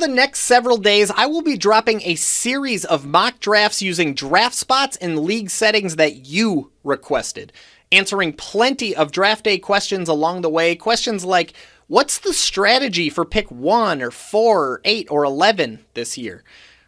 the next several days, I will be dropping a series of mock drafts using draft spots and league settings that you requested, answering plenty of draft day questions along the way. Questions like, what's the strategy for pick 1 or 4 or 8 or 11 this year?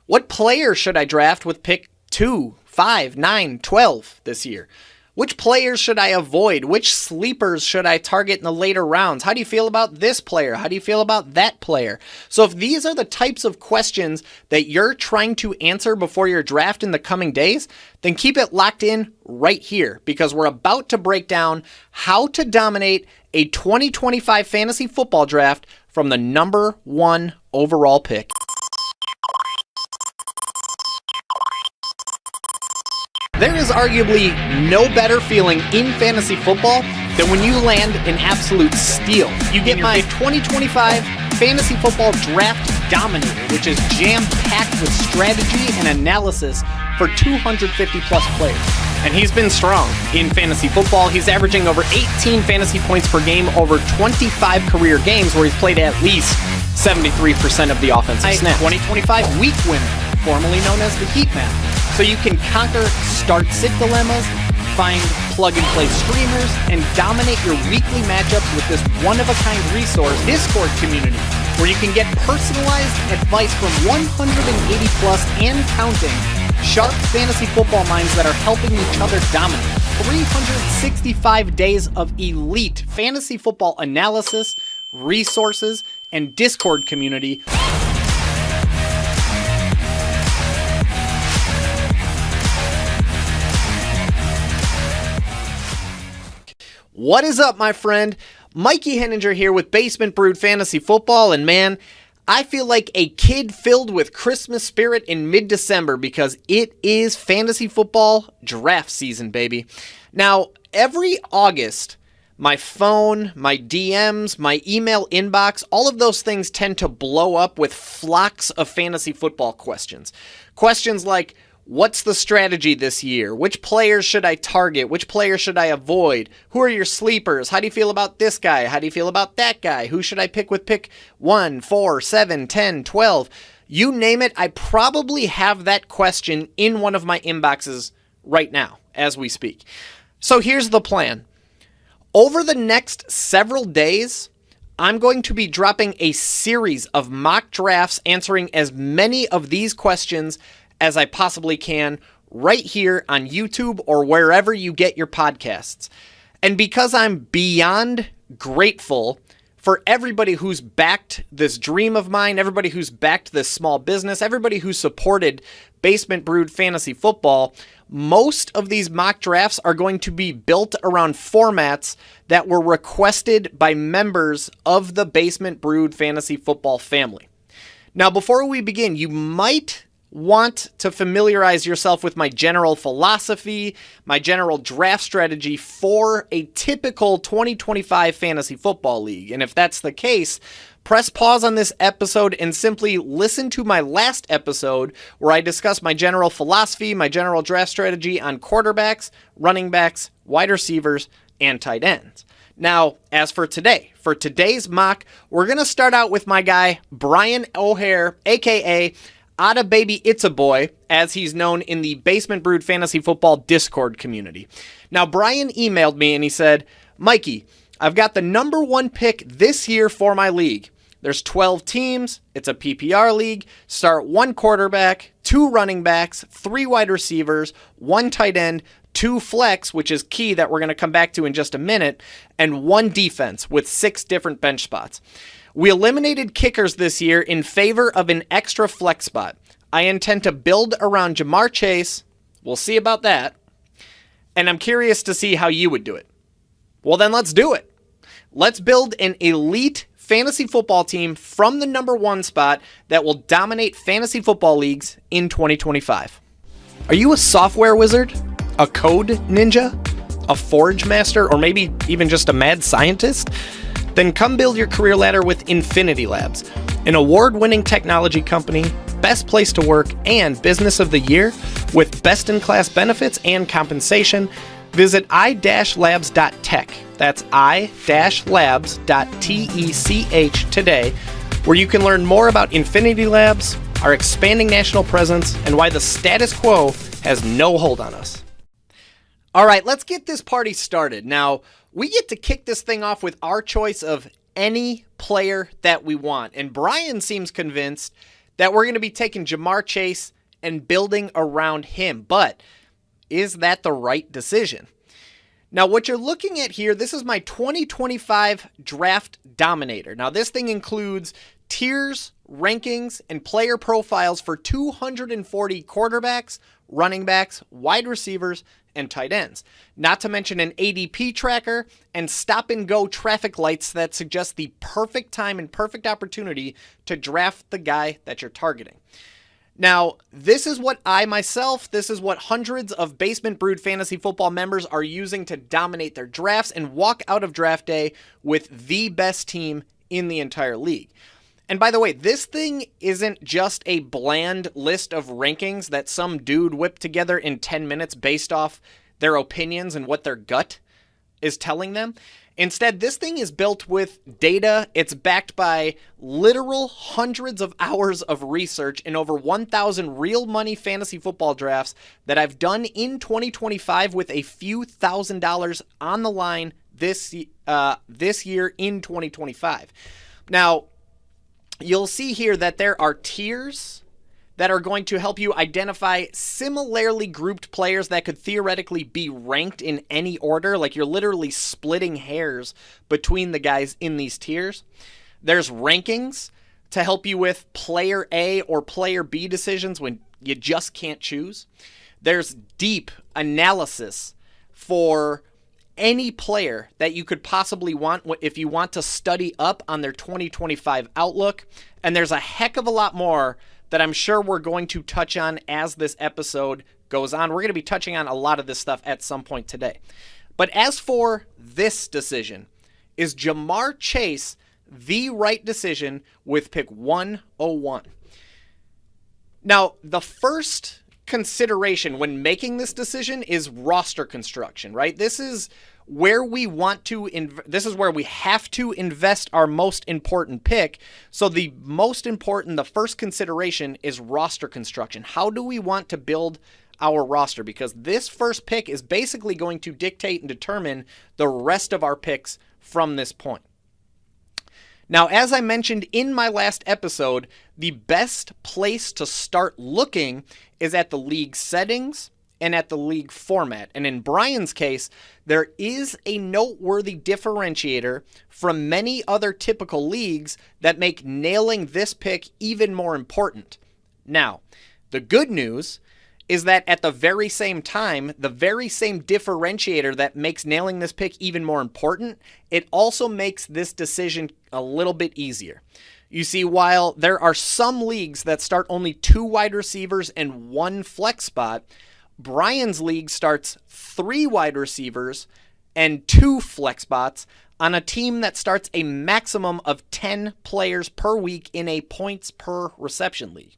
What player should I draft with pick 2, 5, 9, 12 this year? Which players should I avoid? Which sleepers should I target in the later rounds? How do you feel about this player? How do you feel about that player? So if these are the types of questions that you're trying to answer before your draft in the coming days, then keep it locked in right here, because we're about to break down how to dominate a 2025 fantasy football draft from the number 1 overall pick. There is arguably no better feeling in fantasy football than when you land an absolute steal. You get my 2025 fantasy football draft dominator, which is jam-packed with strategy and analysis for 250 plus players. And he's been strong in fantasy football. He's averaging over 18 fantasy points per game over 25 career games where he's played at least 73% of the offensive snaps. 2025 week winner, formerly known as the heat map. So you can conquer start-sit dilemmas, find plug-and-play streamers, and dominate your weekly matchups with this one-of-a-kind resource, Discord community, where you can get personalized advice from 180 plus and counting sharp fantasy football minds that are helping each other dominate. 365 days of elite fantasy football analysis, resources, and Discord community. What is up, my friend? Mikey Henninger here with Basement Brewed Fantasy Football, and man, I feel like a kid filled with Christmas spirit in mid-December because it is fantasy football draft season, baby. Now, every August, my phone, my DMs, my email inbox, all of those things tend to blow up with flocks of fantasy football questions. Questions like, what's the strategy this year? Which players should I target? Which players should I avoid? Who are your sleepers? How do you feel about this guy? How do you feel about that guy? Who should I pick with pick 1, 4, 7, 10, 12? You name it, I probably have that question in one of my inboxes right now as we speak. So here's the plan. Over the next several days, I'm going to be dropping a series of mock drafts answering as many of these questions as I possibly can right here on YouTube or wherever you get your podcasts. And because I'm beyond grateful for everybody who's backed this dream of mine, everybody who's backed this small business, everybody who supported Basement Brewed Fantasy Football, most of these mock drafts are going to be built around formats that were requested by members of the Basement Brewed Fantasy Football family. Now, before we begin, you might want to familiarize yourself with my general philosophy, my general draft strategy for a typical 2025 fantasy football league. And if that's the case, press pause on this episode and simply listen to my last episode where I discuss my general philosophy, my general draft strategy on quarterbacks, running backs, wide receivers, and tight ends. Now, as for today's mock, we're going to start out with my guy, Brian O'Hare, a.k.a. Otta Baby It's a Boy, as he's known in the Basement Brewed Fantasy Football Discord community. Now, Brian emailed me and he said, Mikey, I've got the number 1 pick this year for my league. There's 12 teams. It's a PPR league. Start 1 quarterback, 2 running backs, 3 wide receivers, 1 tight end, 2 flex, which is key that we're going to come back to in just a minute, and 1 defense with 6 different bench spots. We eliminated kickers this year in favor of an extra flex spot. I intend to build around Jamar Chase. We'll see about that. And I'm curious to see how you would do it. Well, then let's do it. Let's build an elite fantasy football team from the number 1 spot that will dominate fantasy football leagues in 2025. Are you a software wizard? A code ninja? A forge master? Or maybe even just a mad scientist? Then come build your career ladder with Infinity Labs, an award-winning technology company, best place to work, and business of the year with best-in-class benefits and compensation. Visit i-labs.tech. That's i-labs.tech today where you can learn more about Infinity Labs, our expanding national presence, and why the status quo has no hold on us. All right, let's get this party started. Now, we get to kick this thing off with our choice of any player that we want. And Brian seems convinced that we're going to be taking Ja'Marr Chase and building around him. But is that the right decision? Now, what you're looking at here, this is my 2025 Draft Dominator. Now, this thing includes tiers, rankings, and player profiles for 240 quarterbacks, running backs, wide receivers, and tight ends. Not to mention an ADP tracker and stop-and-go traffic lights that suggest the perfect time and perfect opportunity to draft the guy that you're targeting. Now, this is what this is what hundreds of Basement Brood Fantasy Football members are using to dominate their drafts and walk out of draft day with the best team in the entire league. And by the way, this thing isn't just a bland list of rankings that some dude whipped together in 10 minutes based off their opinions and what their gut is telling them. Instead, this thing is built with data. It's backed by literal hundreds of hours of research and over 1,000 real money fantasy football drafts that I've done in 2025 with a few $1,000s on the line this year in 2025. Now, you'll see here that there are tiers that are going to help you identify similarly grouped players that could theoretically be ranked in any order. Like, you're literally splitting hairs between the guys in these tiers. There's rankings to help you with player A or player B decisions when you just can't choose. There's deep analysis for any player that you could possibly want if you want to study up on their 2025 outlook. And there's a heck of a lot more that I'm sure we're going to touch on as this episode goes on. We're going to be touching on a lot of this stuff at some point today. But as for this decision, is Ja'Marr Chase the right decision with pick 101? Now, the first consideration when making this decision is roster construction, right? This is where we have to invest our most important pick. So the first consideration is roster construction. How do we want to build our roster? Because this first pick is basically going to dictate and determine the rest of our picks from this point. Now, as I mentioned in my last episode, the best place to start looking is at the league settings and at the league format. And in Brian's case, there is a noteworthy differentiator from many other typical leagues that make nailing this pick even more important. Now, the good news is that at the very same time, the very same differentiator that makes nailing this pick even more important, it also makes this decision a little bit easier. You see, while there are some leagues that start only 2 wide receivers and 1 flex spot, Brian's league starts 3 wide receivers and 2 flex spots on a team that starts a maximum of 10 players per week in a points per reception league.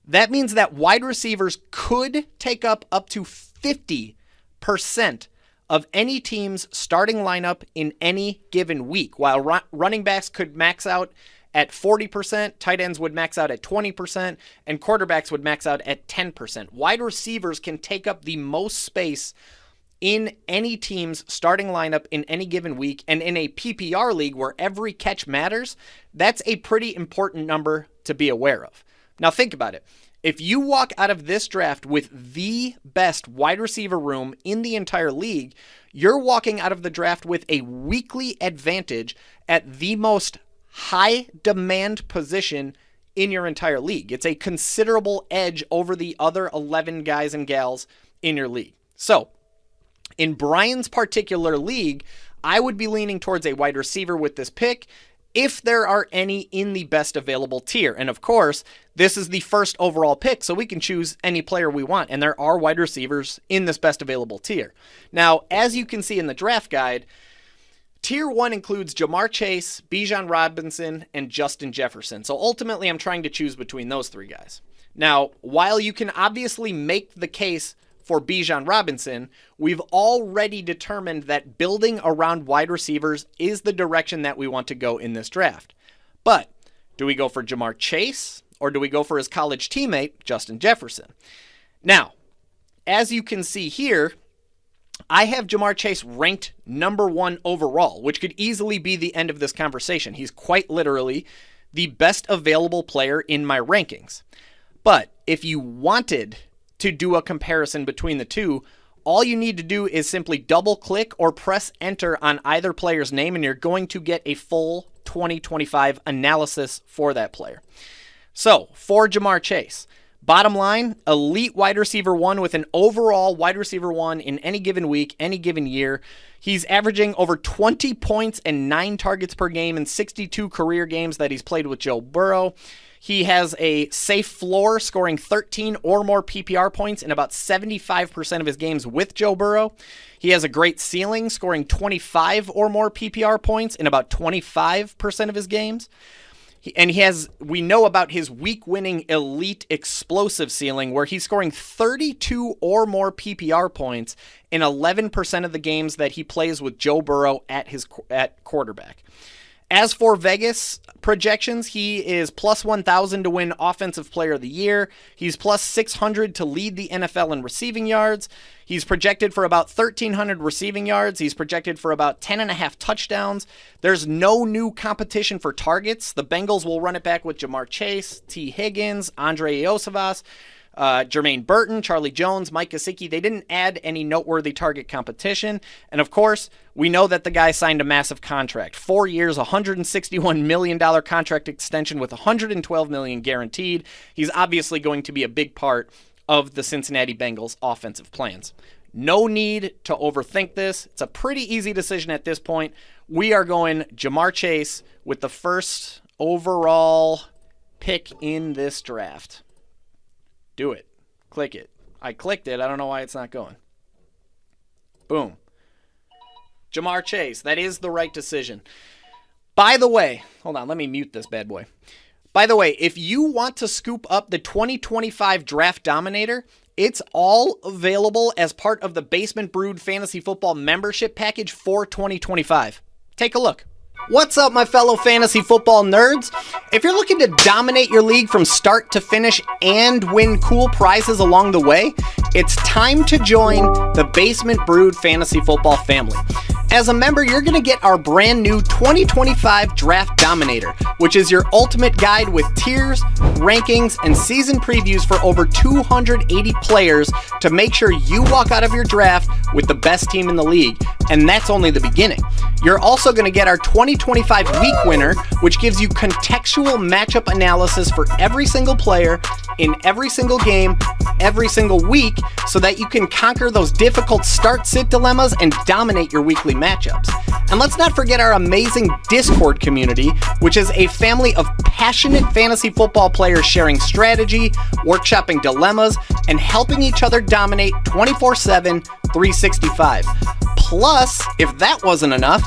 That means that wide receivers could take up to 50% of any team's starting lineup in any given week, while running backs could max out at 40%, tight ends would max out at 20%, and quarterbacks would max out at 10%. Wide receivers can take up the most space in any team's starting lineup in any given week, and in a PPR league where every catch matters, that's a pretty important number to be aware of. Now think about it. If you walk out of this draft with the best wide receiver room in the entire league, you're walking out of the draft with a weekly advantage at the most high demand position in your entire league. It's a considerable edge over the other 11 guys and gals in your league. So, in Brian's particular league, I would be leaning towards a wide receiver with this pick if there are any in the best available tier. And of course, this is the first overall pick, so we can choose any player we want. And there are wide receivers in this best available tier. Now, as you can see in the draft guide, Tier 1 includes Ja'Marr Chase, Bijan Robinson, and Justin Jefferson. So ultimately, I'm trying to choose between those 3 guys. Now, while you can obviously make the case for Bijan Robinson, we've already determined that building around wide receivers is the direction that we want to go in this draft. But Do we go for Jamar Chase, or do we go for his college teammate, Justin Jefferson? Now, as you can see here, I have Jamar Chase ranked number 1 overall, which could easily be the end of this conversation. He's quite literally the best available player in my rankings. But if you wanted to do a comparison between the two, all you need to do is simply double click or press enter on either player's name, and you're going to get a full 2025 analysis for that player. So for Jamar Chase, bottom line, elite wide receiver 1 with an overall wide receiver 1 in any given week, any given year. He's averaging over 20 points and 9 targets per game in 62 career games that he's played with Joe Burrow. He has a safe floor, scoring 13 or more PPR points in about 75% of his games with Joe Burrow. He has a great ceiling, scoring 25 or more PPR points in about 25% of his games. We know about his week-winning elite explosive ceiling, where he's scoring 32 or more PPR points in 11% of the games that he plays with Joe Burrow at quarterback. As for Vegas projections, he is plus 1,000 to win Offensive Player of the Year. He's plus 600 to lead the NFL in receiving yards. He's projected for about 1,300 receiving yards. He's projected for about 10.5 touchdowns. There's no new competition for targets. The Bengals will run it back with Jamar Chase, T. Higgins, Andre Iosivas, Jermaine Burton, Charlie Jones, Mike Gesicki. They didn't add any noteworthy target competition. And of course, we know that the guy signed a massive contract. 4 years, $161 million contract extension with $112 million guaranteed. He's obviously going to be a big part of the Cincinnati Bengals offensive plans. No need to overthink this. It's a pretty easy decision at this point. We are going Jamar Chase with the first overall pick in this draft. Do it. Click it. I clicked it. I don't know why it's not going. Boom. Jamar Chase. That is the right decision. By the way, hold on. Let me mute this bad boy. By the way, if you want to scoop up the 2025 Draft Dominator, it's all available as part of the Basement Brood Fantasy Football membership package for 2025. Take a look. What's up, my fellow fantasy football nerds? If you're looking to dominate your league from start to finish and win cool prizes along the way, it's time to join the Basement Brood Fantasy Football family. As a member, you're going to get our brand new 2025 Draft Dominator, which is your ultimate guide with tiers, rankings, and season previews for over 280 players to make sure you walk out of your draft with the best team in the league. And that's only the beginning. You're also going to get our 2025 Week Winner, which gives you contextual matchup analysis for every single player in every single game, every single week, so that you can conquer those difficult start-sit dilemmas and dominate your weekly matchups. And let's not forget our amazing Discord community, which is a family of passionate fantasy football players sharing strategy, workshopping dilemmas, and helping each other dominate 24/7, 365. Plus, if that wasn't enough,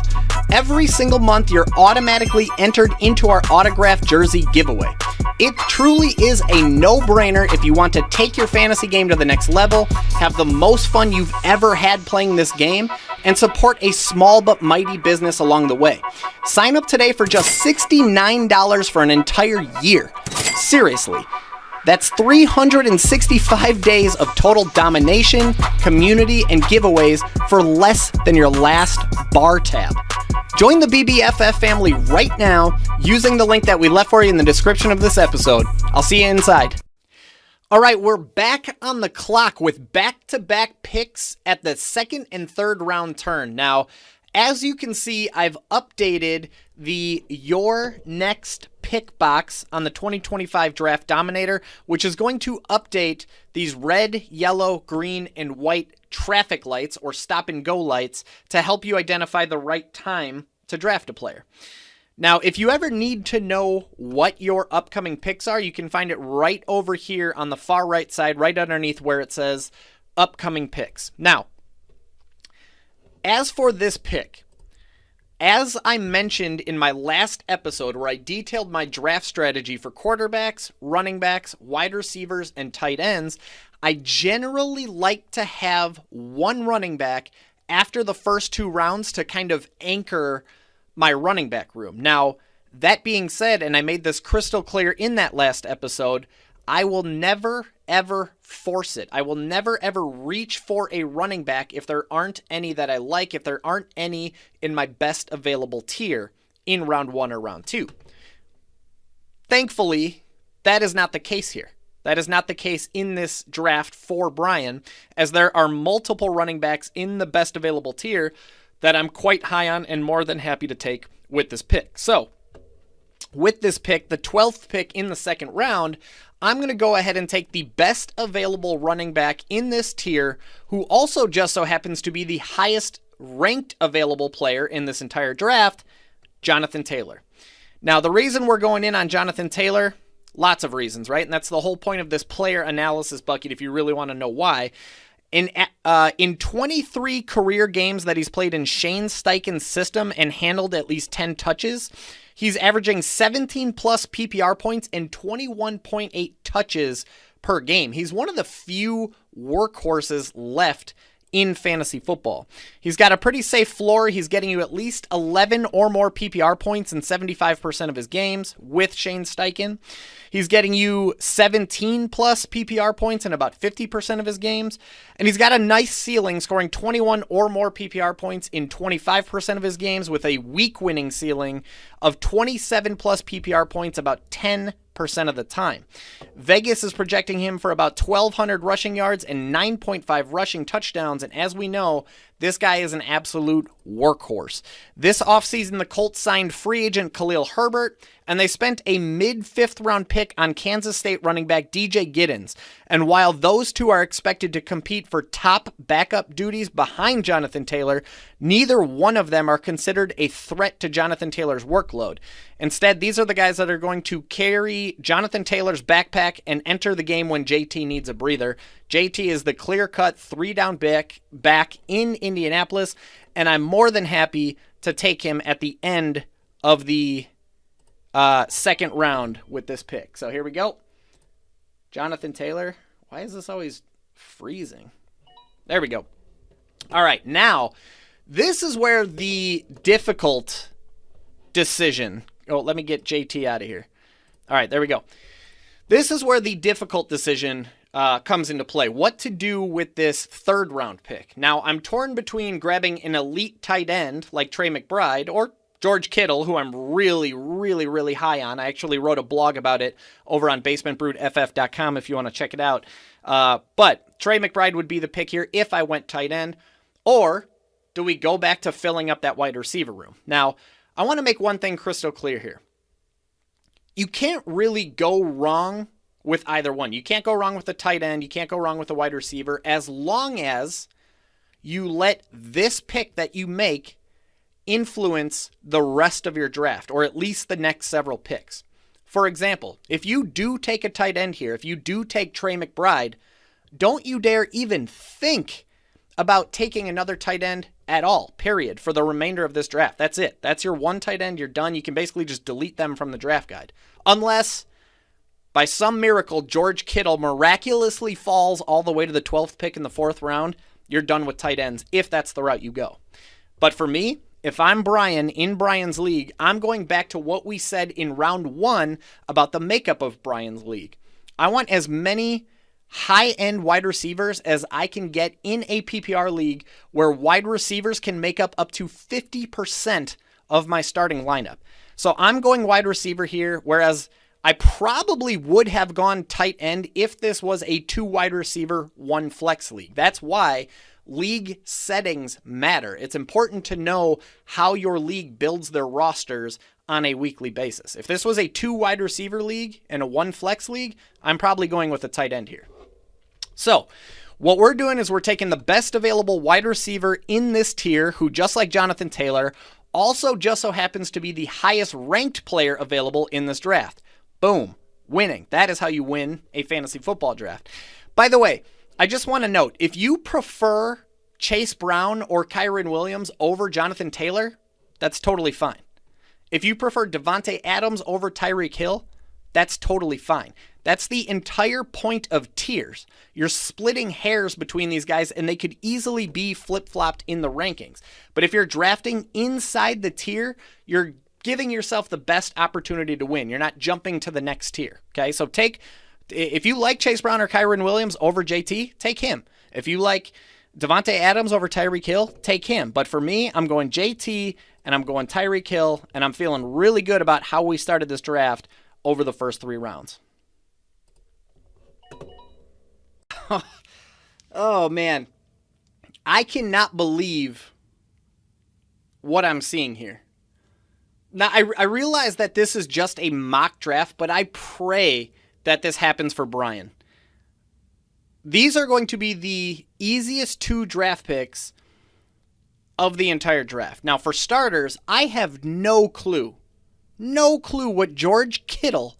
every single month you're automatically entered into our autographed jersey giveaway. It truly is a no-brainer if you want to take your fantasy game to the next level, have the most fun you've ever had playing this game, and support a small but mighty business along the way. Sign up today for just $69 for an entire year. Seriously. That's 365 days of total domination, community, and giveaways for less than your last bar tab. Join the BBFF family right now using the link that we left for you in the description of this episode. I'll see you inside. All right, we're back on the clock with back-to-back picks at the second and third round turn. Now, as you can see, I've updated the Your Next Pick box on the 2025 Draft Dominator, which is going to update these red, yellow, green, and white traffic lights or stop and go lights to help you identify the right time to draft a player. Now, if you ever need to know what your upcoming picks are, you can find it right over here on the far right side, right underneath where it says upcoming picks. Now, as for this pick, as I mentioned in my last episode where I detailed my draft strategy for quarterbacks, running backs, wide receivers, and tight ends, I generally like to have one running back after the first two rounds to kind of anchor my running back room. Now, That being said, and I made this crystal clear in that last episode, I will never, ever force it. I will never, ever reach for a running back if there aren't any that I like, if there aren't any in my best available tier in round 1 or round 2. Thankfully, that is not the case here. That is not the case in this draft for Brian, as there are multiple running backs in the best available tier that I'm quite high on and more than happy to take with this pick. So, with this pick, the 12th pick in the second round, I'm going to go ahead and take the best available running back in this tier, who also just so happens to be the highest ranked available player in this entire draft, Jonathan Taylor. Now, the reason we're going in on Jonathan Taylor, lots of reasons, right? And that's the whole point of this player analysis bucket if you really want to know why. In 23 career games that he's played in Shane Steichen's system and handled at least 10 touches, he's averaging 17 plus PPR points and 21.8 touches per game. He's one of the few workhorses left in fantasy football. He's got a pretty safe floor. He's getting you at least 11 or more PPR points in 75% of his games with Shane Steichen. He's getting you 17 plus PPR points in about 50% of his games. And he's got a nice ceiling, scoring 21 or more PPR points in 25% of his games with a weak winning ceiling of 27 plus PPR points about 10% of the time. Vegas is projecting him for about 1,200 rushing yards and 9.5 rushing touchdowns. And as we know, this guy is an absolute workhorse. This offseason, the Colts signed free agent Khalil Herbert, and they spent a mid-5th round pick on Kansas State running back DJ Giddens. And while those two are expected to compete for top backup duties behind Jonathan Taylor, neither one of them are considered a threat to Jonathan Taylor's workload. Instead, these are the guys that are going to carry Jonathan Taylor's backpack and enter the game when JT needs a breather. JT is the clear-cut 3-down back in Indianapolis, and I'm more than happy to take him at the end of the second round with this pick. So here we go. Jonathan Taylor. Why is this always freezing? There we go. All right, now, this is where the difficult decision... Oh, let me get JT out of here. All right, there we go. This is where the difficult decision comes into play. What to do with this third round pick. Now, I'm torn between grabbing an elite tight end like Trey McBride or George Kittle, who I'm really, really, really high on. I actually wrote a blog about it over on basementbroodff.com if you want to check it out. But Trey McBride would be the pick here if I went tight end. Or do we go back to filling up that wide receiver room? Now, I want to make one thing crystal clear here. You can't really go wrong with either one. You can't go wrong with the tight end. You can't go wrong with the wide receiver as long as you let this pick that you make influence the rest of your draft, or at least the next several picks. For example, if you do take a tight end here, if you do take Trey McBride, don't you dare even think about taking another tight end at all, period, for the remainder of this draft. That's it. That's your one tight end. You're done. You can basically just delete them from the draft guide. Unless, by some miracle, George Kittle miraculously falls all the way to the 12th pick in the 4th round, you're done with tight ends if that's the route you go. But for me, if I'm Brian in Brian's league, I'm going back to what we said in round 1 about the makeup of Brian's league. I want as many high-end wide receivers as I can get in a PPR league where wide receivers can make up to 50% of my starting lineup. So I'm going wide receiver here, whereas I probably would have gone tight end if this was a 2 wide receiver, 1 flex league. That's why league settings matter. It's important to know how your league builds their rosters on a weekly basis. If this was a 2 wide receiver league and a 1 flex league, I'm probably going with a tight end here. So what we're doing is we're taking the best available wide receiver in this tier, who just like Jonathan Taylor, also just so happens to be the highest ranked player available in this draft. Boom, winning. That is how you win a fantasy football draft. By the way, I just want to note, if you prefer Chase Brown or Kyren Williams over Jonathan Taylor, that's totally fine. If you prefer Devontae Adams over Tyreek Hill, that's totally fine. That's the entire point of tiers. You're splitting hairs between these guys, and they could easily be flip-flopped in the rankings. But if you're drafting inside the tier, you're giving yourself the best opportunity to win. You're not jumping to the next tier. Okay, so if you like Chase Brown or Kyron Williams over JT, take him. If you like Devontae Adams over Tyreek Hill, take him. But for me, I'm going JT and I'm going Tyreek Hill, and I'm feeling really good about how we started this draft over the first 3 rounds. Oh, man. I cannot believe what I'm seeing here. Now, I realize that this is just a mock draft, but I pray that this happens for Brian. These are going to be the easiest 2 draft picks of the entire draft. Now, for starters, I have no clue what George Kittle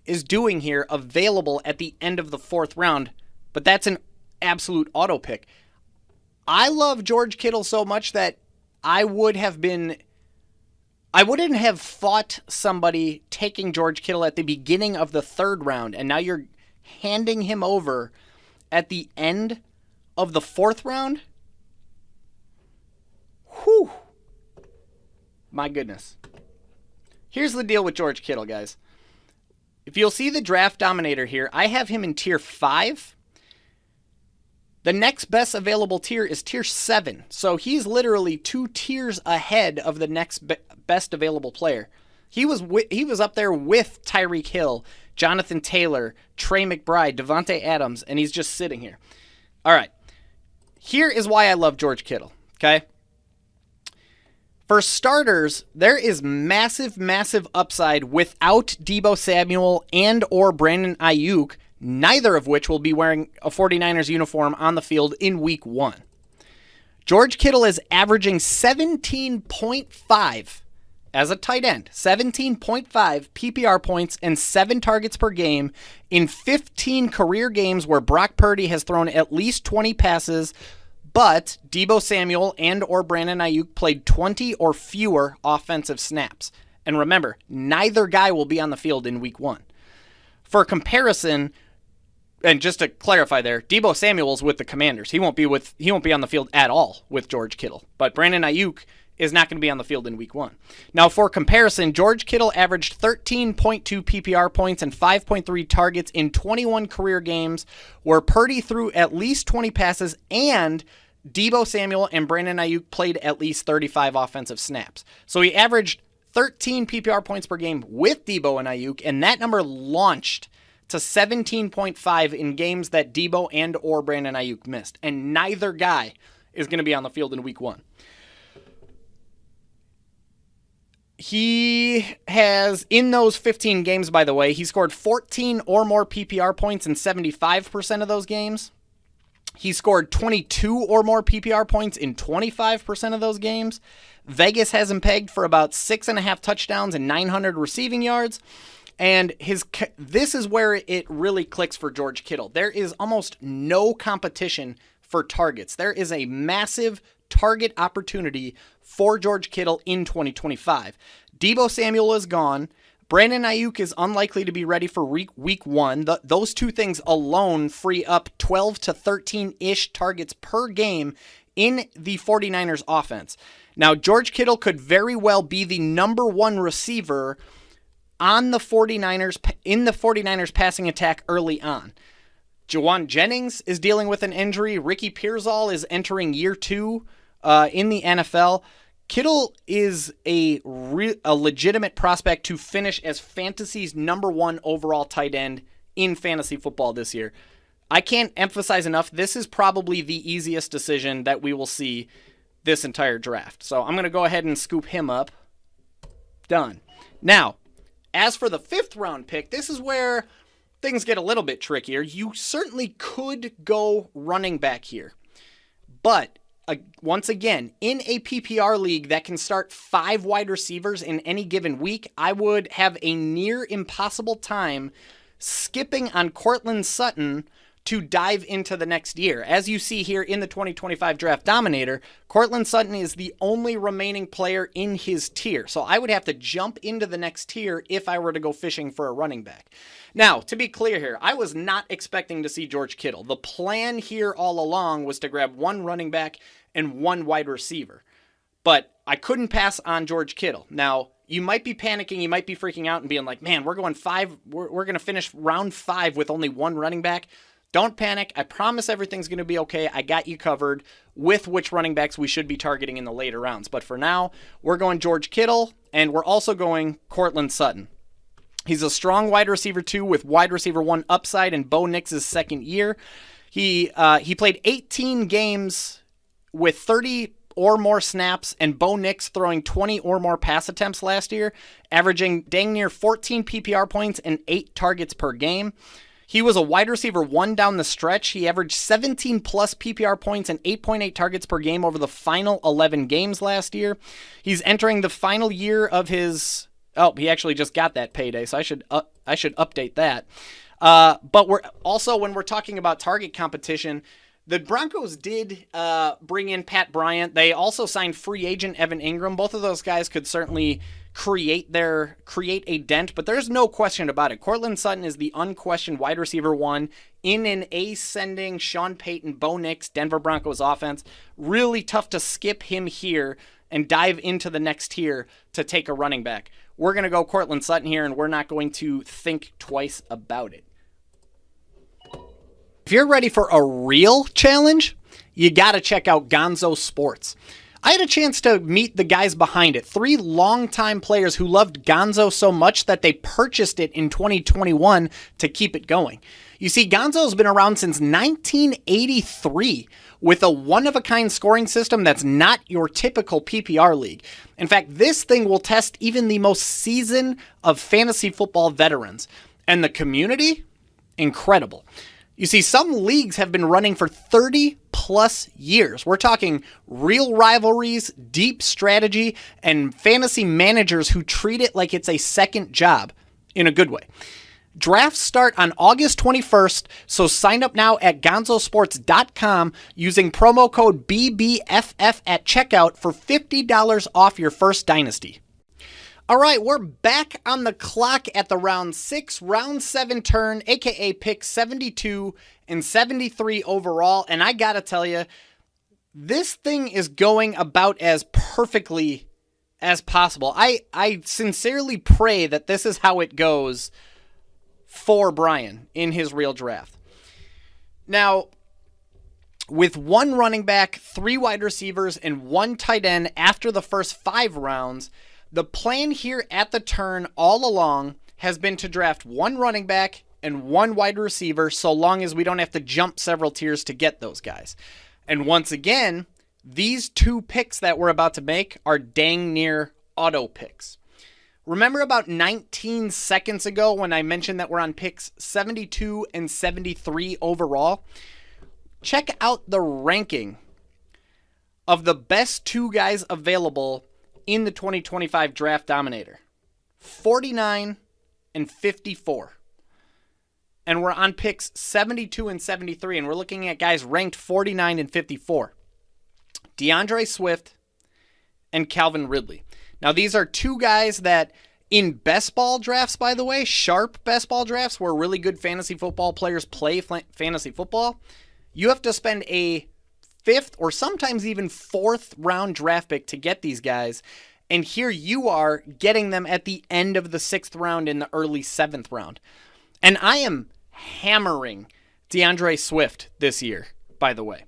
is doing here available at the end of the 4th round, but that's an absolute auto pick. I love George Kittle so much that I wouldn't have thought somebody taking George Kittle at the beginning of the 3rd round, and now you're handing him over at the end of the 4th round? Whew. My goodness. Here's the deal with George Kittle, guys. If you'll see the draft dominator here, I have him in tier 5. The next best available tier is tier 7. So he's literally 2 tiers ahead of the next best available player. He was up there with Tyreek Hill, Jonathan Taylor, Trey McBride, Devontae Adams, and he's just sitting here. All right. Here is why I love George Kittle, okay? For starters, there is massive, massive upside without Deebo Samuel and or Brandon Ayuk, neither of which will be wearing a 49ers uniform on the field in week 1. George Kittle is averaging 17.5 as a tight end, 17.5 PPR points and 7 targets per game in 15 career games where Brock Purdy has thrown at least 20 passes, but Deebo Samuel and or Brandon Ayuk played 20 or fewer offensive snaps. And remember, neither guy will be on the field in week 1. For comparison, and just to clarify there, Deebo Samuel's with the Commanders. He won't be on the field at all with George Kittle. But Brandon Ayuk is not going to be on the field in week 1. Now, for comparison, George Kittle averaged 13.2 PPR points and 5.3 targets in 21 career games where Purdy threw at least 20 passes and Deebo Samuel and Brandon Ayuk played at least 35 offensive snaps. So he averaged 13 PPR points per game with Deebo and Ayuk, and that number launched to 17.5 in games that Deebo and or Brandon Ayuk missed. And neither guy is going to be on the field in week 1. He has, in those 15 games, by the way, he scored 14 or more PPR points in 75% of those games. He scored 22 or more PPR points in 25% of those games. Vegas has him pegged for about 6.5 touchdowns and 900 receiving yards. And this is where it really clicks for George Kittle. There is almost no competition for targets. There is a massive target opportunity for George Kittle in 2025. Deebo Samuel is gone. Brandon Ayuk is unlikely to be ready for week 1. Those 2 things alone free up 12 to 13-ish targets per game in the 49ers offense. Now, George Kittle could very well be the number 1 receiver on the 49ers in the 49ers passing attack early on. Jawan Jennings is dealing with an injury. Ricky Pearsall is entering year 2 in the NFL. Kittle is a legitimate prospect to finish as fantasy's number 1 overall tight end in fantasy football this year. I can't emphasize enough, this is probably the easiest decision that we will see this entire draft. So I'm going to go ahead and scoop him up. Done. Now, as for the 5th round pick, this is where things get a little bit trickier. You certainly could go running back here. But once again, in a PPR league that can start 5 wide receivers in any given week, I would have a near impossible time skipping on Courtland Sutton to dive into the next year. As you see here in the 2025 Draft Dominator, Courtland Sutton is the only remaining player in his tier. So I would have to jump into the next tier if I were to go fishing for a running back. Now, to be clear here, I was not expecting to see George Kittle. The plan here all along was to grab 1 running back and 1 wide receiver. But I couldn't pass on George Kittle. Now, you might be panicking, you might be freaking out and being like, man, we're going we're going to finish round 5 with only one running back. Don't panic. I promise everything's going to be okay. I got you covered with which running backs we should be targeting in the later rounds. But for now, we're going George Kittle, and we're also going Courtland Sutton. He's a strong wide receiver 2 with wide receiver 1 upside in Bo Nix's second year. He played 18 games with 30 or more snaps, and Bo Nix throwing 20 or more pass attempts last year, averaging dang near 14 PPR points and 8 targets per game. He was a wide receiver 1 down the stretch. He averaged 17 plus PPR points and 8.8 targets per game over the final 11 games last year. He's entering the final year of his... Oh, he actually just got that payday, so I should update that. But we're also, when we're talking about target competition, the Broncos did bring in Pat Bryant. They also signed free agent Evan Ingram. Both of those guys could certainly create a dent, but there's no question about it. Courtland Sutton is the unquestioned wide receiver 1 in an ascending Sean Payton, Bo Nix, Denver Broncos offense. Really tough to skip him here and dive into the next tier to take a running back. We're going to go Courtland Sutton here, and we're not going to think twice about it. If you're ready for a real challenge, you got to check out Gonzo Sports. I had a chance to meet the guys behind it, 3 longtime players who loved Gonzo so much that they purchased it in 2021 to keep it going. You see, Gonzo's been around since 1983 with a one-of-a-kind scoring system that's not your typical PPR league. In fact, this thing will test even the most seasoned of fantasy football veterans. And the community? Incredible. You see, some leagues have been running for 30 plus years. We're talking real rivalries, deep strategy, and fantasy managers who treat it like it's a second job in a good way. Drafts start on August 21st, so sign up now at gonzosports.com using promo code BBFF at checkout for $50 off your first dynasty. All right, we're back on the clock at the round 6, round 7 turn, aka pick 72 and 73 overall. And I gotta tell you, this thing is going about as perfectly as possible. I sincerely pray that this is how it goes for Brian in his real draft. Now, with 1 running back, 3 wide receivers, and 1 tight end after the first 5 rounds, the plan here at the turn all along has been to draft 1 running back and 1 wide receiver so long as we don't have to jump several tiers to get those guys. And once again, these 2 picks that we're about to make are dang near auto picks. Remember about 19 seconds ago when I mentioned that we're on picks 72 and 73 overall? Check out the ranking of the best 2 guys available in the 2025 Draft Dominator. 49 and 54. And we're on picks 72 and 73, and we're looking at guys ranked 49 and 54. DeAndre Swift and Calvin Ridley. Now, these are 2 guys that in best ball drafts, by the way, sharp best ball drafts where really good fantasy football players play fantasy football, you have to spend a 5th or sometimes even 4th round draft pick to get these guys. And here you are getting them at the end of the 6th round in the early 7th round. And I am hammering DeAndre Swift this year, by the way.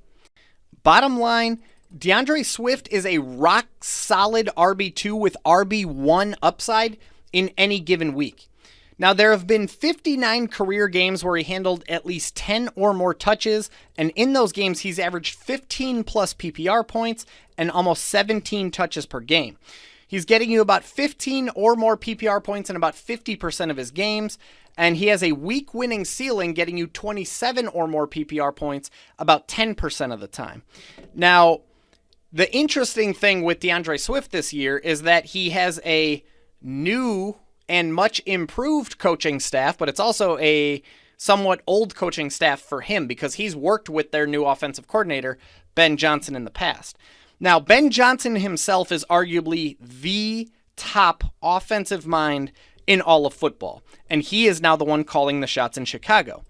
Bottom line, DeAndre Swift is a rock-solid RB2 with RB1 upside in any given week. Now, there have been 59 career games where he handled at least 10 or more touches, and in those games, he's averaged 15 plus PPR points and almost 17 touches per game. He's getting you about 15 or more PPR points in about 50% of his games, and he has a week winning ceiling getting you 27 or more PPR points about 10% of the time. Now, the interesting thing with DeAndre Swift this year is that he has a new and much improved coaching staff, but it's also a somewhat old coaching staff for him because he's worked with their new offensive coordinator, Ben Johnson, in the past. Now, Ben Johnson himself is arguably the top offensive mind in all of football, and he is now the one calling the shots in Chicago.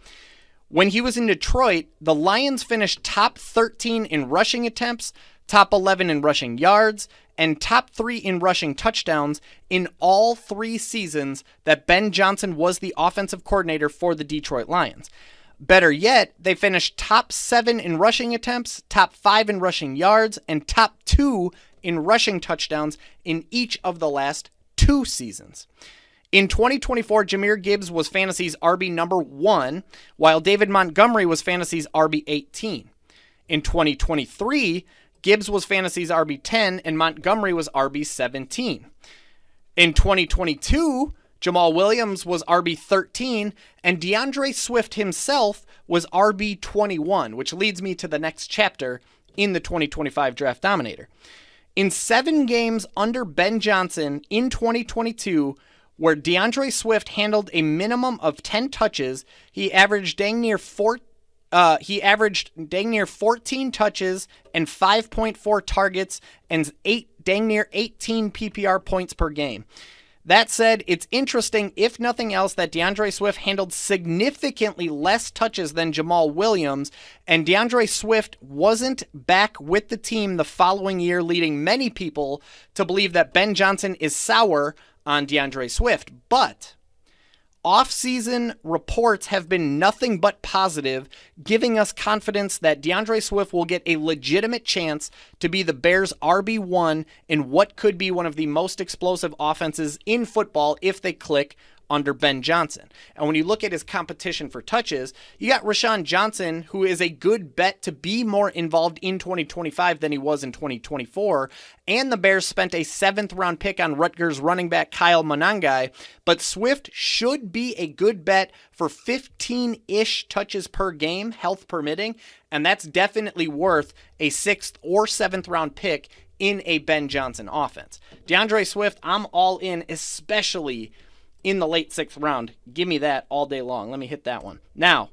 When he was in Detroit, the Lions finished top 13 in rushing attempts, top 11 in rushing yards, and top 3 in rushing touchdowns in all 3 seasons that Ben Johnson was the offensive coordinator for the Detroit Lions. Better yet, they finished top 7 in rushing attempts, top 5 in rushing yards, and top 2 in rushing touchdowns in each of the last 2 seasons. In 2024, Jahmyr Gibbs was Fantasy's RB number 1, while David Montgomery was Fantasy's RB 18. In 2023, Gibbs was Fantasy's RB 10 and Montgomery was RB 17. In 2022, Jamal Williams was RB 13 and DeAndre Swift himself was RB 21, which leads me to the next chapter in the 2025 Draft Dominator. In 7 games under Ben Johnson in 2022, where DeAndre Swift handled a minimum of 10 touches, he averaged dang near 14 touches and 5.4 targets and dang near 18 PPR points per game. That said, it's interesting, if nothing else, that DeAndre Swift handled significantly less touches than Jamal Williams, and DeAndre Swift wasn't back with the team the following year, leading many people to believe that Ben Johnson is sour on DeAndre Swift. But off-season reports have been nothing but positive, giving us confidence that DeAndre Swift will get a legitimate chance to be the Bears' RB1 in what could be one of the most explosive offenses in football if they click under Ben Johnson. And when you look at his competition for touches, you got Rashawn Johnson, who is a good bet to be more involved in 2025 than he was in 2024. And the Bears spent a 7th-round pick on Rutgers running back Kyle Monangai. But Swift should be a good bet for 15-ish touches per game, health permitting. And that's definitely worth a 6th or 7th-round pick in a Ben Johnson offense. DeAndre Swift, I'm all in, especially in the late 6th round. Give me that all day long. Let me hit that one. Now,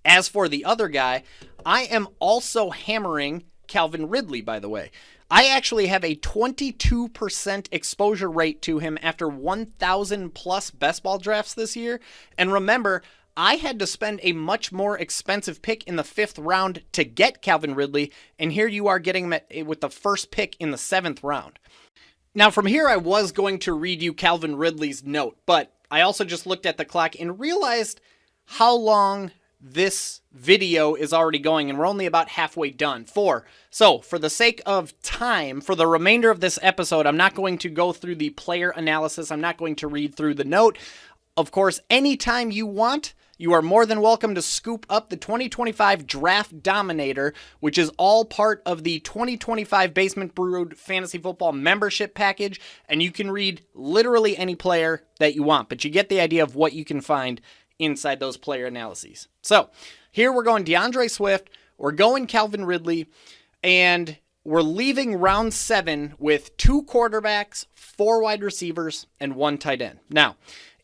as for the other guy, I am also hammering Calvin Ridley, by the way. I actually have a 22% exposure rate to him after 1,000 plus best ball drafts this year. And remember, I had to spend a much more expensive pick in the 5th round to get Calvin Ridley, and here you are getting him with the first pick in the 7th round. Now, from here, I was going to read you Calvin Ridley's note, but I also just looked at the clock and realized how long this video is already going, and we're only about halfway done. So, for the sake of time, for the remainder of this episode, I'm not going to go through the player analysis. I'm not going to read through the note. Of course, anytime you want, you are more than welcome to scoop up the 2025 Draft Dominator, which is all part of the 2025 Basement Brood Fantasy Football membership package, and you can read literally any player that you want, but you get the idea of what you can find inside those player analyses. So, here we're going DeAndre Swift, we're going Calvin Ridley, and we're leaving round 7 with 2 quarterbacks, 4 wide receivers, and 1 tight end. Now,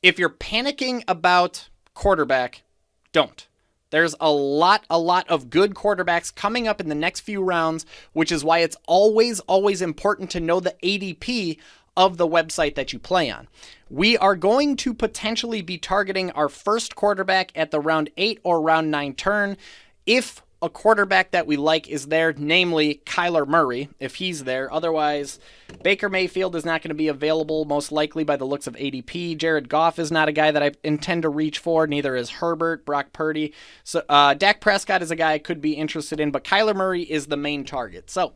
if you're panicking about quarterback, don't. There's a lot of good quarterbacks coming up in the next few rounds, which is why it's always important to know the ADP of the website that you play on. We are going to potentially be targeting our first quarterback at the round 8 or round 9 turn if a quarterback that we like is there, namely Kyler Murray, if he's there. Otherwise, Baker Mayfield is not going to be available, most likely by the looks of ADP. Jared Goff is not a guy that I intend to reach for. Neither is Herbert, Brock Purdy. So Dak Prescott is a guy I could be interested in, but Kyler Murray is the main target. So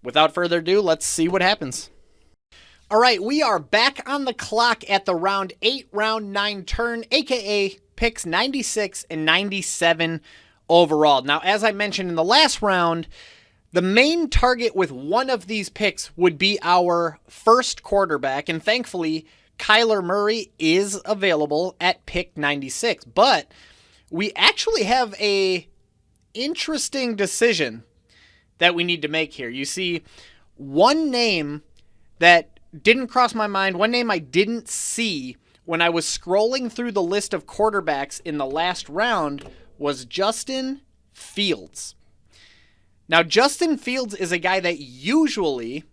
without further ado, let's see what happens. All right, we are back on the clock at the round 8, round 9 turn, aka picks 96 and 97 overall. Now, as I mentioned in the last round, the main target with one of these picks would be our first quarterback, and thankfully, Kyler Murray is available at pick 96. But we actually have a interesting decision that we need to make here. You see, one name that didn't cross my mind, one name I didn't see when I was scrolling through the list of quarterbacks in the last round was Justin Fields. Now, Justin Fields is a guy that usually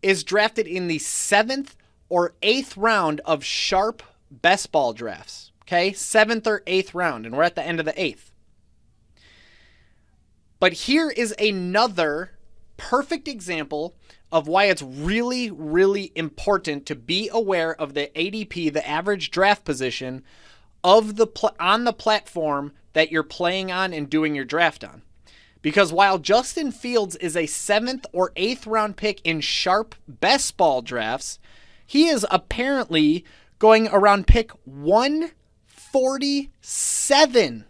is drafted in the 7th or 8th round of sharp best ball drafts. Okay, 7th or 8th round, and we're at the end of the 8th. But here is another perfect example of why it's really, really important to be aware of the ADP, the average draft position of on the platform that you're playing on and doing your draft on. Because while Justin Fields is a 7th or 8th round pick in sharp best ball drafts, he is apparently going around pick 147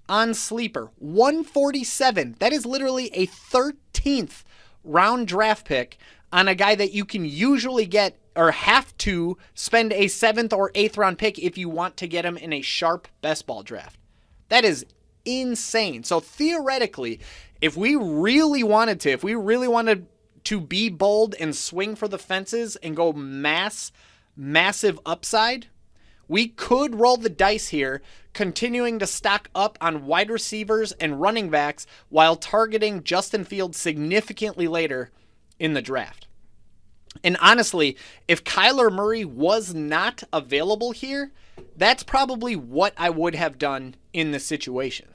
on Sleeper. 147. That is literally a 13th round draft pick on a guy that you can usually get or have to spend a 7th or 8th round pick if you want to get him in a sharp best ball draft. That is insane. So theoretically, if we really wanted to be bold and swing for the fences and go massive upside, we could roll the dice here, continuing to stock up on wide receivers and running backs while targeting Justin Fields significantly later in the draft. And honestly, if Kyler Murray was not available here, that's probably what I would have done in this situation.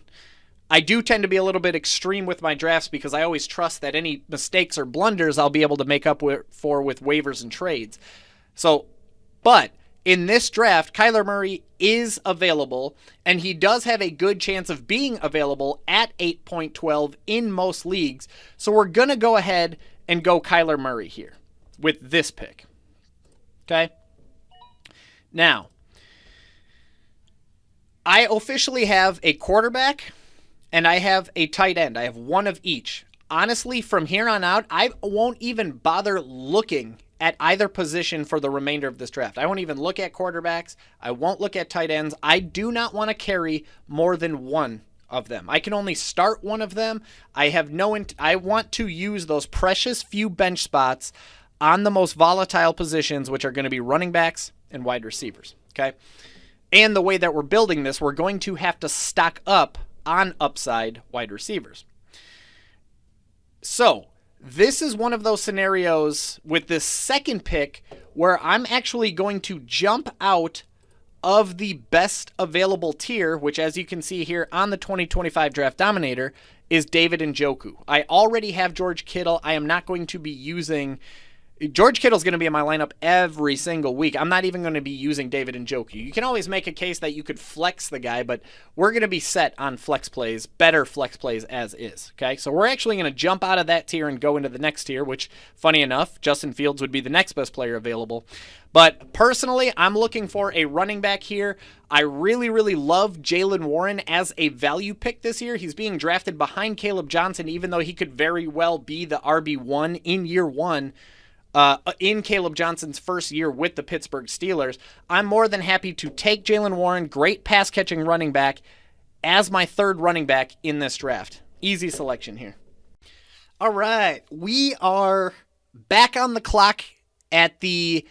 I do tend to be a little bit extreme with my drafts because I always trust that any mistakes or blunders I'll be able to make up for with waivers and trades. But in this draft, Kyler Murray is available, and he does have a good chance of being available at 8.12 in most leagues. So we're going to go ahead and go Kyler Murray here with this pick. Okay? Now, I officially have a quarterback and I have a tight end. I have one of each. Honestly, from here on out, I won't even bother looking at either position for the remainder of this draft. I won't even look at quarterbacks. I won't look at tight ends. I do not want to carry more than one of them. I can only start one of them. I want to use those precious few bench spots on the most volatile positions, which are going to be running backs and wide receivers. Okay? And the way that we're building this, we're going to have to stock up on upside wide receivers. So, this is one of those scenarios with this second pick where I'm actually going to jump out of the best available tier, which as you can see here on the 2025 Draft Dominator, is David Njoku. I already have George Kittle. I am not going to be using... George Kittle's going to be in my lineup every single week. I'm not even going to be using David Njoku. You can always make a case that you could flex the guy, but we're going to be set on flex plays, better flex plays as is. Okay, so we're actually going to jump out of that tier and go into the next tier, which, funny enough, Justin Fields would be the next best player available. But personally, I'm looking for a running back here. I really, really love Jaylen Warren as a value pick this year. He's being drafted behind Caleb Johnson, even though he could very well be the RB1 in year one. In Caleb Johnson's first year with the Pittsburgh Steelers. I'm more than happy to take Jaylen Warren, great pass-catching running back, as my third running back in this draft. Easy selection here. All right, we are back on the clock at the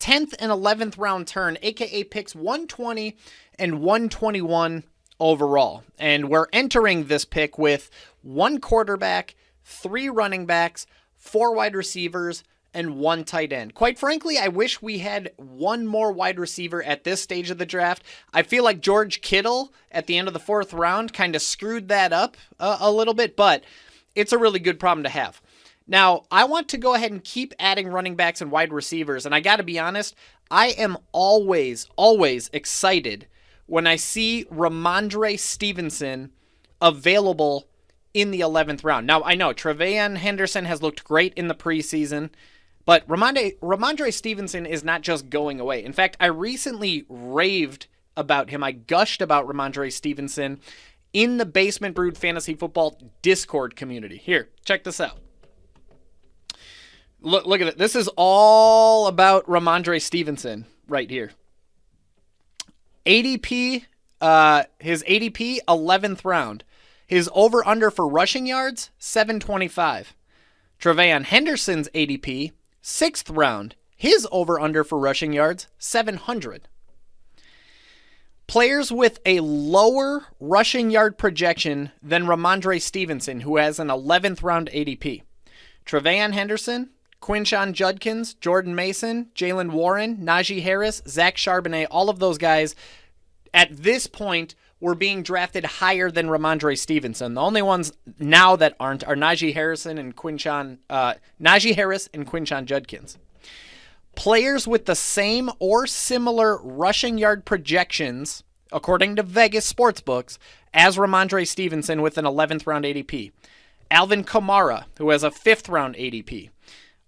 10th and 11th round turn, aka picks 120 and 121 overall. And we're entering this pick with one quarterback, 3 running backs, 4 wide receivers, and 1 tight end. Quite frankly, I wish we had one more wide receiver at this stage of the draft. I feel like George Kittle at the end of the 4th round kind of screwed that up a little bit, but it's a really good problem to have. Now, I want to go ahead and keep adding running backs and wide receivers, and I got to be honest, I am always excited when I see Ramondre Stevenson available in the 11th round. Now, I know Tre'Veon Henderson has looked great in the preseason, but Ramondre Stevenson is not just going away. In fact, I recently raved about him. I gushed about Ramondre Stevenson in the Basement Brood Fantasy Football Discord community. Here, check this out. Look at it. This is all about Ramondre Stevenson right here. ADP, his ADP, 11th round. His over-under for rushing yards, 725. Tre'Veon Henderson's ADP, 6th round. His over-under for rushing yards, 700. Players with a lower rushing yard projection than Ramondre Stevenson, who has an 11th round ADP. Tre'Veon Henderson, Quinshon Judkins, Jordan Mason, Jaylen Warren, Najee Harris, Zach Charbonnet, all of those guys at this point were being drafted higher than Ramondre Stevenson. The only ones now that aren't are Najee Harris and Quinshon Judkins. Players with the same or similar rushing yard projections, according to Vegas sportsbooks, as Ramondre Stevenson with an 11th round ADP. Alvin Kamara, who has a 5th round ADP.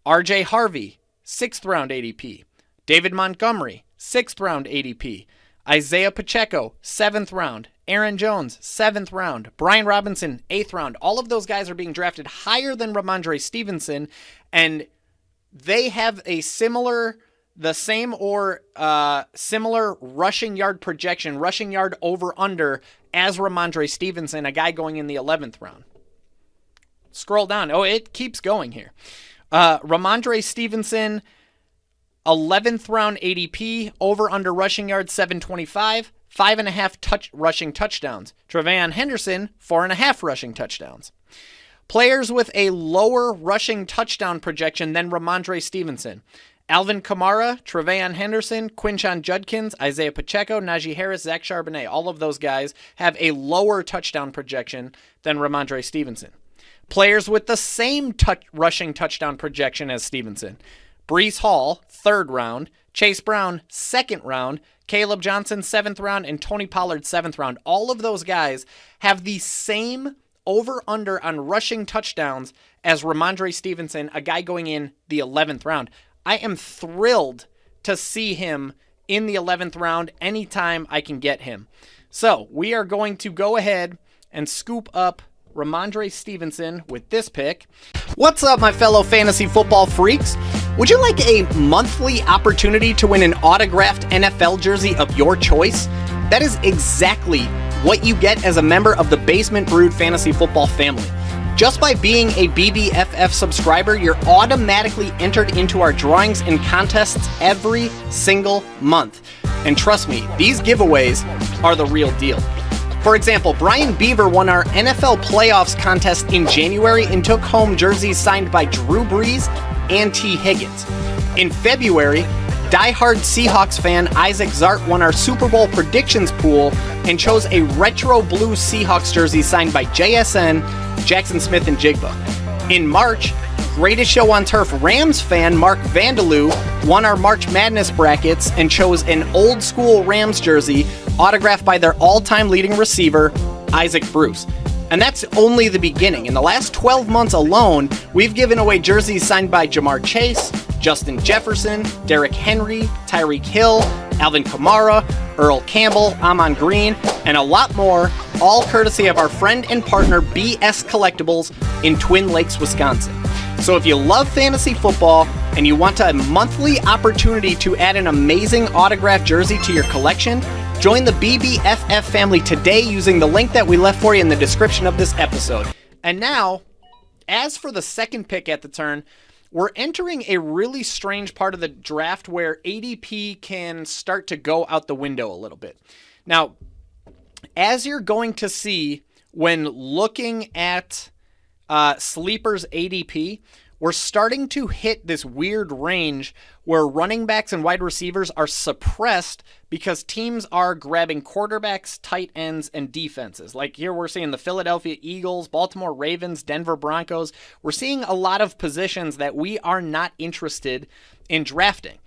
RJ Harvey, 6th round ADP. David Montgomery, 6th round ADP. Isaiah Pacheco, 7th round. Aaron Jones, 7th round. Brian Robinson, 8th round. All of those guys are being drafted higher than Ramondre Stevenson, and they have a similar rushing yard projection, rushing yard over under as Ramondre Stevenson, a guy going in the 11th round. Scroll down. Oh, it keeps going here. Ramondre Stevenson, 11th round ADP, over under rushing yards 725, 5.5 rushing touchdowns. Tre'Veyon Henderson, 4.5 rushing touchdowns. Players with a lower rushing touchdown projection than Ramondre Stevenson. Alvin Kamara, Tre'Veyon Henderson, Quinshon Judkins, Isaiah Pacheco, Najee Harris, Zach Charbonnet. All of those guys have a lower touchdown projection than Ramondre Stevenson. Players with the same rushing touchdown projection as Stevenson. Breece Hall, 3rd round. Chase Brown, 2nd round. Caleb Johnson, 7th round. And Tony Pollard, 7th round. All of those guys have the same over-under on rushing touchdowns as Ramondre Stevenson, a guy going in the 11th round. I am thrilled to see him in the 11th round anytime I can get him. So we are going to go ahead and scoop up Ramondre Stevenson with this pick. What's up, my fellow fantasy football freaks? Would you like a monthly opportunity to win an autographed NFL jersey of your choice? That is exactly what you get as a member of the Basement Brood Fantasy Football family. Just by being a BBFF subscriber, you're automatically entered into our drawings and contests every single month. And trust me, these giveaways are the real deal. For example, Brian Beaver won our NFL Playoffs contest in January and took home jerseys signed by Drew Brees and T. Higgins. In February, diehard Seahawks fan Isaac Zart won our Super Bowl predictions pool and chose a retro blue Seahawks jersey signed by JSN, Jackson Smith, and Jigba. In March, Greatest Show on Turf Rams fan Mark Vandeloo won our March Madness brackets and chose an old school Rams jersey autographed by their all-time leading receiver, Isaac Bruce. And that's only the beginning. In the last 12 months alone, we've given away jerseys signed by Jamar Chase, Justin Jefferson, Derrick Henry, Tyreek Hill, Alvin Kamara, Earl Campbell, Amon Green, and a lot more, all courtesy of our friend and partner BS Collectibles in Twin Lakes, Wisconsin. So if you love fantasy football and you want a monthly opportunity to add an amazing autographed jersey to your collection, join the BBFF family today using the link that we left for you in the description of this episode. And now, as for the second pick at the turn, we're entering a really strange part of the draft where ADP can start to go out the window a little bit. Now, as you're going to see when looking at Sleeper's ADP, we're starting to hit this weird range where running backs and wide receivers are suppressed because teams are grabbing quarterbacks, tight ends, and defenses. Like here we're seeing the Philadelphia Eagles, Baltimore Ravens, Denver Broncos. We're seeing a lot of positions that we are not interested in drafting.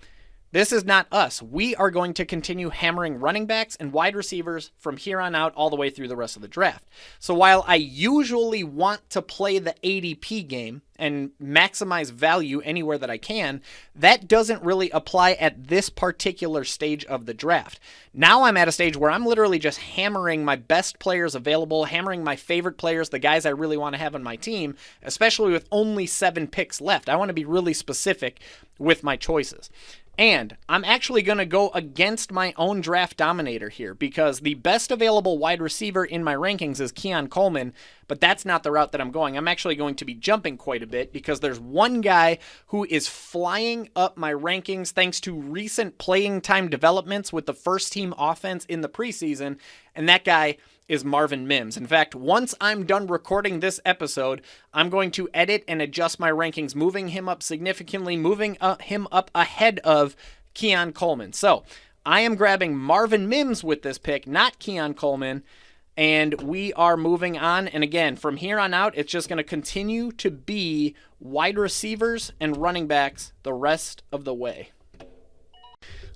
This is not us. We are going to continue hammering running backs and wide receivers from here on out all the way through the rest of the draft. So while I usually want to play the ADP game and maximize value anywhere that I can, that doesn't really apply at this particular stage of the draft. Now I'm at a stage where I'm literally just hammering my best players available, hammering my favorite players, the guys I really want to have on my team, especially with only 7 picks left. I want to be really specific with my choices. And I'm actually going to go against my own draft dominator here because the best available wide receiver in my rankings is Keon Coleman, but that's not the route that I'm going. I'm actually going to be jumping quite a bit because there's one guy who is flying up my rankings thanks to recent playing time developments with the first team offense in the preseason, and that guy is Marvin Mims. In fact, once I'm done recording this episode, I'm going to edit and adjust my rankings, moving him up significantly, moving him up ahead of Keon Coleman. So I am grabbing Marvin Mims with this pick, not Keon Coleman. And we are moving on. And again, from here on out, it's just going to continue to be wide receivers and running backs the rest of the way.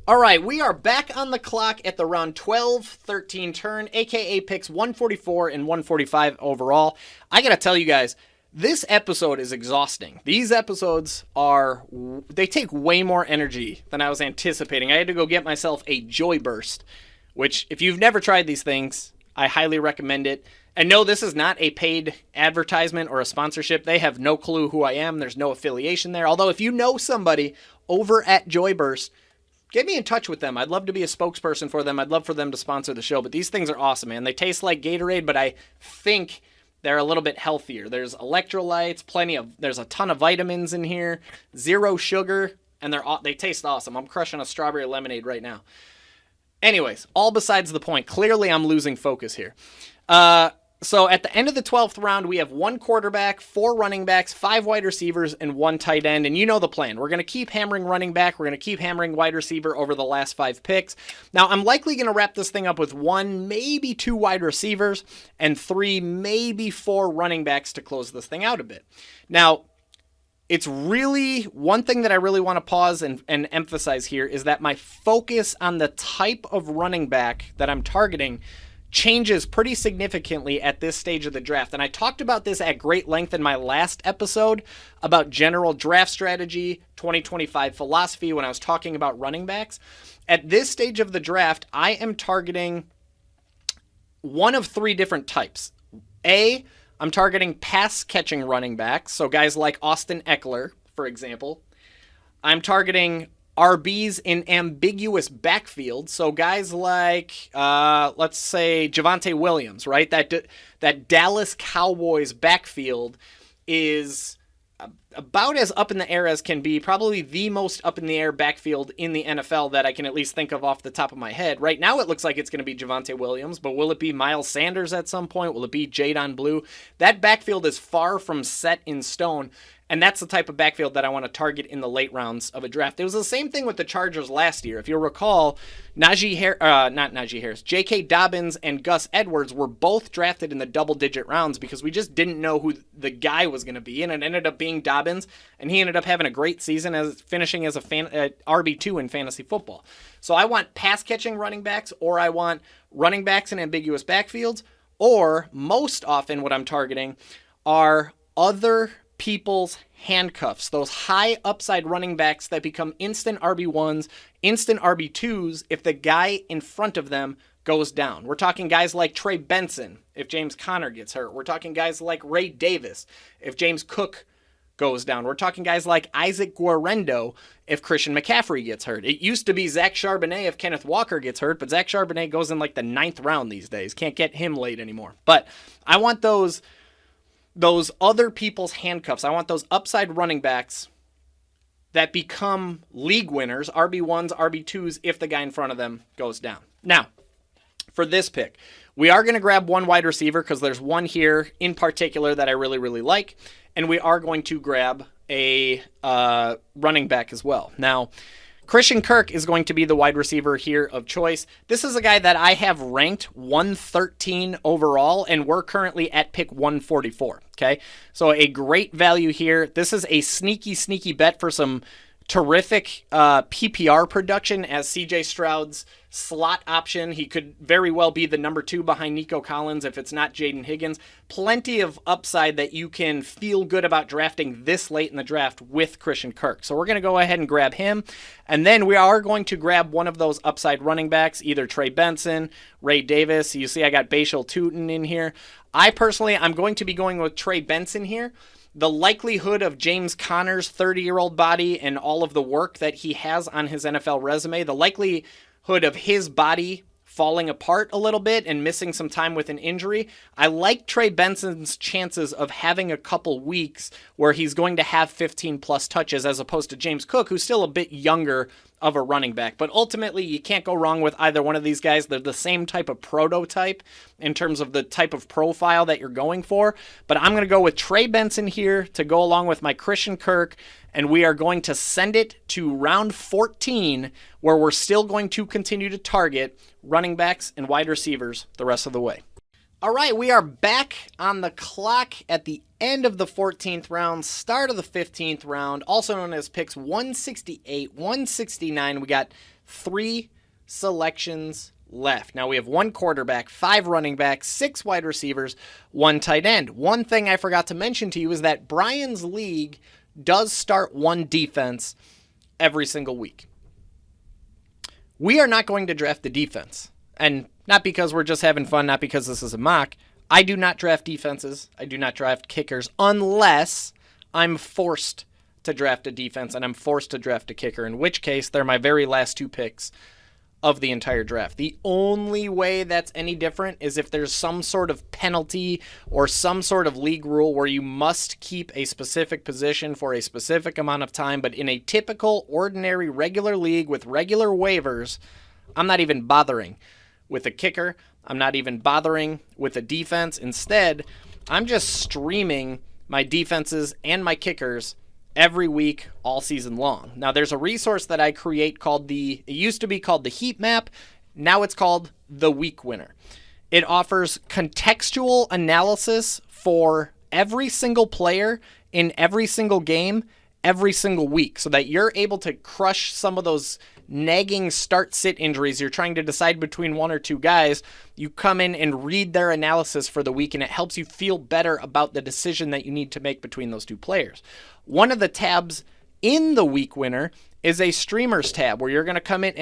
All right, we are back on the clock at the round 12-13 turn, a.k.a. picks 144 and 145 overall. I got to tell you guys, this episode is exhausting. These episodes they take way more energy than I was anticipating. I had to go get myself a Joy Burst, which if you've never tried these things, I highly recommend it. And no, this is not a paid advertisement or a sponsorship. They have no clue who I am. There's no affiliation there. Although if you know somebody over at Joy Burst, get me in touch with them. I'd love to be a spokesperson for them. I'd love for them to sponsor the show. But these things are awesome, man. They taste like Gatorade, but I think they're a little bit healthier. There's electrolytes, there's a ton of vitamins in here, 0 sugar, and they taste awesome. I'm crushing a strawberry lemonade right now. Anyways, all besides the point. Clearly, I'm losing focus here. So at the end of the 12th round, we have 1 quarterback, 4 running backs, 5 wide receivers, and 1 tight end. And you know the plan. We're going to keep hammering running back. We're going to keep hammering wide receiver over the last 5 picks. Now, I'm likely going to wrap this thing up with 1, maybe 2 wide receivers, and 3, maybe 4 running backs to close this thing out a bit. Now, it's really one thing that I really want to pause and emphasize here is that my focus on the type of running back that I'm targeting changes pretty significantly at this stage of the draft. And I talked about this at great length in my last episode about general draft strategy, 2025 philosophy when I was talking about running backs. At this stage of the draft, I am targeting one of 3 different types. I'm targeting pass-catching running backs, so guys like Austin Eckler, for example. I'm targeting RBs in ambiguous backfield, so guys like, let's say, Javonte Williams, right? That Dallas Cowboys backfield is about as up in the air as can be, probably the most up in the air backfield in the NFL that I can at least think of off the top of my head. Right now it looks like it's going to be Javonte Williams, but will it be Miles Sanders at some point? Will it be Jadon Blue? That backfield is far from set in stone, and that's the type of backfield that I want to target in the late rounds of a draft. It was the same thing with the Chargers last year. If you'll recall, J.K. Dobbins and Gus Edwards were both drafted in the double-digit rounds because we just didn't know who the guy was going to be, and it ended up being Dobbins, and he ended up having a great season finishing as a RB2 in fantasy football. So I want pass-catching running backs, or I want running backs in ambiguous backfields, or most often what I'm targeting are other people's handcuffs, those high upside running backs that become instant RB1s, instant RB2s if the guy in front of them goes down. We're talking guys like Trey Benson if James Conner gets hurt. We're talking guys like Ray Davis if James Cook goes down. We're talking guys like Isaac Guerrero if Christian McCaffrey gets hurt. It used to be Zach Charbonnet if Kenneth Walker gets hurt, but Zach Charbonnet goes in like the 9th round these days. Can't get him late anymore. But I want those other people's handcuffs. I want those upside running backs that become league winners, RB1s, RB2s, if the guy in front of them goes down. Now, for this pick, we are going to grab 1 wide receiver because there's one here in particular that I really, really like, and we are going to grab a running back as well. Now, Christian Kirk is going to be the wide receiver here of choice. This is a guy that I have ranked 113 overall, and we're currently at pick 144, okay? So a great value here. This is a sneaky bet for some terrific PPR production as CJ Stroud's slot option. He could very well be the number 2 behind Nico Collins if it's not Jaden Higgins. Plenty of upside that you can feel good about drafting this late in the draft with Christian Kirk. So we're going to go ahead and grab him. And then we are going to grab one of those upside running backs, either Trey Benson, Ray Davis. You see I got Bashal Tutin in here. I'm going to be going with Trey Benson here. The likelihood of James Conner's 30-year-old body and all of the work that he has on his NFL resume, the likelihood of his body falling apart a little bit and missing some time with an injury, I like Trey Benson's chances of having a couple weeks where he's going to have 15-plus touches as opposed to James Cook, who's still a bit younger of a running back. But ultimately, you can't go wrong with either one of these guys. They're the same type of prototype in terms of the type of profile that you're going for. But I'm going to go with Trey Benson here to go along with my Christian Kirk, and we are going to send it to round 14, where we're still going to continue to target running backs and wide receivers the rest of the way. All right, we are back on the clock at the end of the 14th round, start of the 15th round, also known as picks 168, 169. We got 3 selections left. Now we have 1 quarterback, 5 running backs, 6 wide receivers, 1 tight end. One thing I forgot to mention to you is that Brian's league does start 1 defense every single week. We are not going to draft the defense, and not because we're just having fun, not because this is a mock. I do not draft defenses. I do not draft kickers unless I'm forced to draft a defense and I'm forced to draft a kicker, in which case they're my very last 2 picks of the entire draft. The only way that's any different is if there's some sort of penalty or some sort of league rule where you must keep a specific position for a specific amount of time. But in a typical, ordinary, regular league with regular waivers, I'm not even bothering with a kicker. I'm not even bothering with a defense. Instead, I'm just streaming my defenses and my kickers every week, all season long. Now, there's a resource that I create called it used to be called the heat map. Now it's called the week winner. It offers contextual analysis for every single player in every single game, every single week, so that you're able to crush some of those nagging start-sit injuries. You're trying to decide between 1 or 2 guys. You come in and read their analysis for the week, and it helps you feel better about the decision that you need to make between those 2 players. One of the tabs in the week winner is a streamers tab, where you're going to come in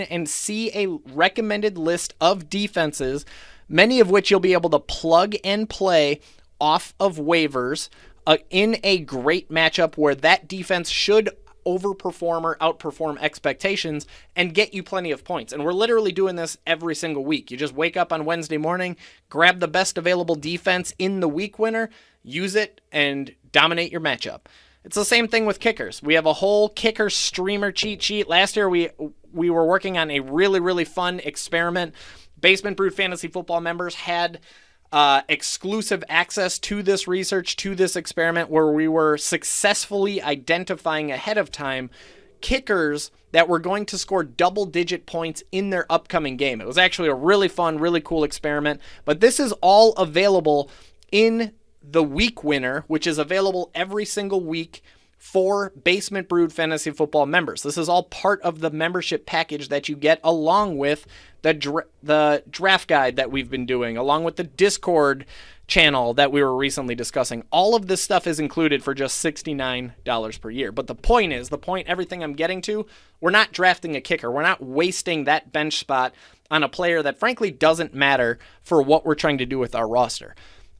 and see a recommended list of defenses, many of which you'll be able to plug and play off of waivers in a great matchup where that defense should overperform or outperform expectations and get you plenty of points. And we're literally doing this every single week. You just wake up on Wednesday morning, grab the best available defense in the week winner, use it, and dominate your matchup. It's the same thing with kickers. We have a whole kicker streamer cheat sheet. Last year, we were working on a really, really fun experiment. Basement Brewed Fantasy Football members had exclusive access to this research, to this experiment, where we were successfully identifying ahead of time kickers that were going to score double-digit points in their upcoming game. It was actually a really fun, really cool experiment, but this is all available in the week winner, which is available every single week for Basement Brewed Fantasy Football members. This is all part of the membership package that you get, along with the draft guide that we've been doing, along with the Discord channel that we were recently discussing. All of this stuff is included for just $69 per year. But everything I'm getting to, we're not drafting a kicker. We're not wasting that bench spot on a player that frankly doesn't matter for what we're trying to do with our roster.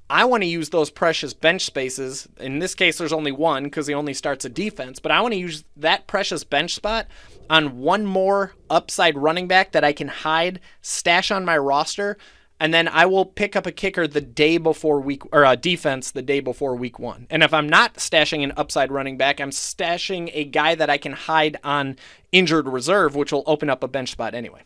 I want to use those precious bench spaces. In this case, there's only 1 because he only starts a defense, but I want to use that precious bench spot on 1 more upside running back that I can hide, stash on my roster, and then I will pick up a kicker the day before a defense the day before week 1. And if I'm not stashing an upside running back, I'm stashing a guy that I can hide on injured reserve, which will open up a bench spot anyway.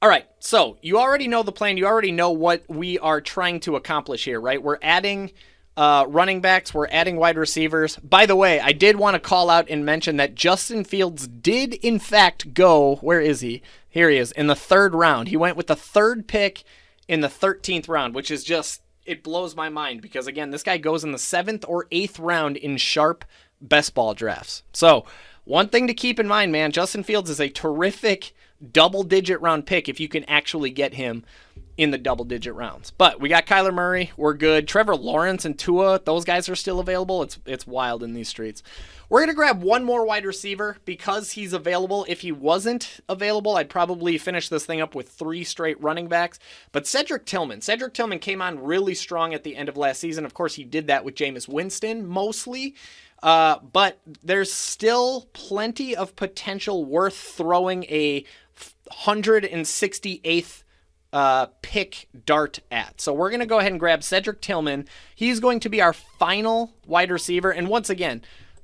All right, so you already know the plan. You already know what we are trying to accomplish here, right? We're adding running backs. We're adding wide receivers. By the way, I did want to call out and mention that Justin Fields did, in fact, go, where is he? Here he is, in the 3rd round. He went with the 3rd pick in the 13th round, which is just, it blows my mind because, again, this guy goes in the 7th or 8th round in sharp best ball drafts. So one thing to keep in mind, man, Justin Fields is a terrific double-digit round pick if you can actually get him in the double-digit rounds. But we got Kyler Murray. We're good. Trevor Lawrence and Tua, those guys are still available. It's wild in these streets. We're going to grab 1 more wide receiver because he's available. If he wasn't available, I'd probably finish this thing up with 3 straight running backs. But Cedric Tillman came on really strong at the end of last season. Of course, he did that with Jameis Winston mostly. But there's still plenty of potential worth throwing a 168th pick dart at. So we're going to go ahead and grab Cedric Tillman. He's going to be our final wide receiver. And once again,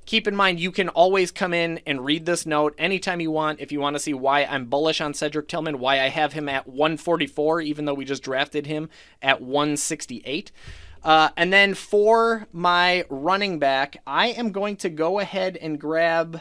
keep in mind, you can always come in and read this note anytime you want if you want to see why I'm bullish on Cedric Tillman, why I have him at 144, even though we just drafted him at 168. And then for my running back, I am going to go ahead and grab...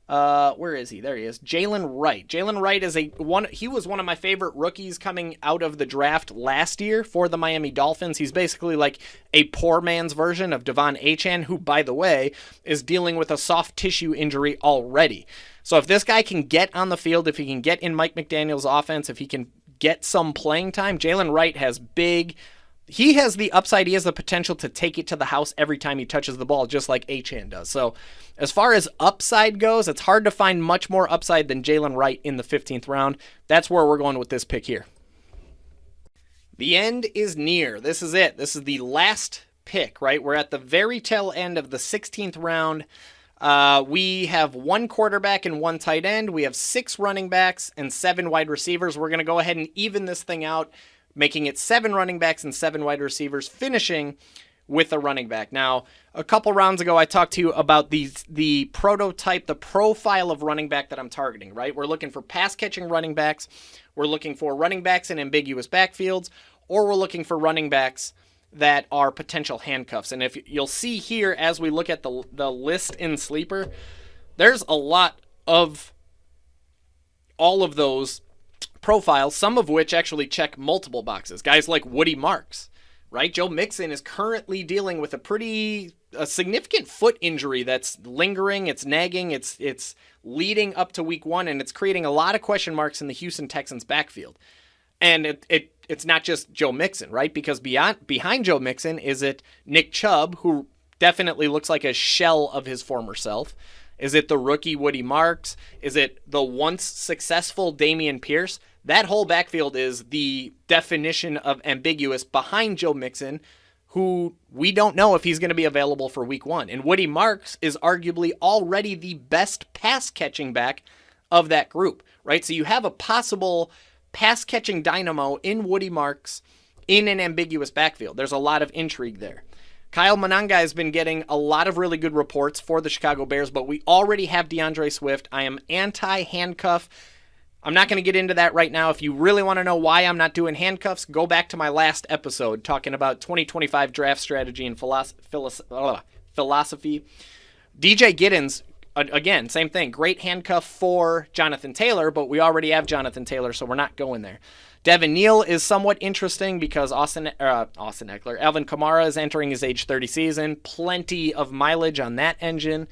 where is he? There he is. Jalen Wright. Jalen Wright is he was one of my favorite rookies coming out of the draft last year for the Miami Dolphins. He's basically like a poor man's version of Devon Achane, who, by the way, is dealing with a soft tissue injury already. So if this guy can get on the field, if he can get in Mike McDaniel's offense, if he can get some playing time, Jalen Wright he has the upside. He has the potential to take it to the house every time he touches the ball, just like Achane does. So as far as upside goes, it's hard to find much more upside than Jalen Wright in the 15th round. That's where we're going with this pick here. The end is near. This is it. This is the last pick, right? We're at the very tail end of the 16th round. We have 1 quarterback and 1 tight end. We have 6 running backs and 7 wide receivers. We're going to go ahead and even this thing out, making it 7 running backs and 7 wide receivers, finishing with a running back. Now, a couple rounds ago, I talked to you about the prototype, the profile of running back that I'm targeting, right? We're looking for pass-catching running backs. We're looking for running backs in ambiguous backfields, or we're looking for running backs that are potential handcuffs. And if you'll see here, as we look at the list in Sleeper, there's a lot of all of those profiles, some of which actually check multiple boxes. Guys like Woody Marks, right? Joe Mixon is currently dealing with a significant foot injury that's lingering, it's nagging, it's leading up to week 1, and it's creating a lot of question marks in the Houston Texans backfield. And it's not just Joe Mixon, right? Because behind Joe Mixon is it Nick Chubb, who definitely looks like a shell of his former self. Is it the rookie Woody Marks? Is it the once successful Dameon Pierce? That whole backfield is the definition of ambiguous behind Joe Mixon, who we don't know if he's going to be available for week 1. And Woody Marks is arguably already the best pass-catching back of that group, right? So you have a possible pass-catching dynamo in Woody Marks in an ambiguous backfield. There's a lot of intrigue there. Kyle Monanga has been getting a lot of really good reports for the Chicago Bears, but we already have DeAndre Swift. I am anti-handcuff. I'm not going to get into that right now. If you really want to know why I'm not doing handcuffs, go back to my last episode talking about 2025 draft strategy and philosophy. DJ Giddens, again, same thing. Great handcuff for Jonathan Taylor, but we already have Jonathan Taylor, so we're not going there. Devin Neal is somewhat interesting because Austin Eckler, Alvin Kamara is entering his age 30 season. Plenty of mileage on that engine.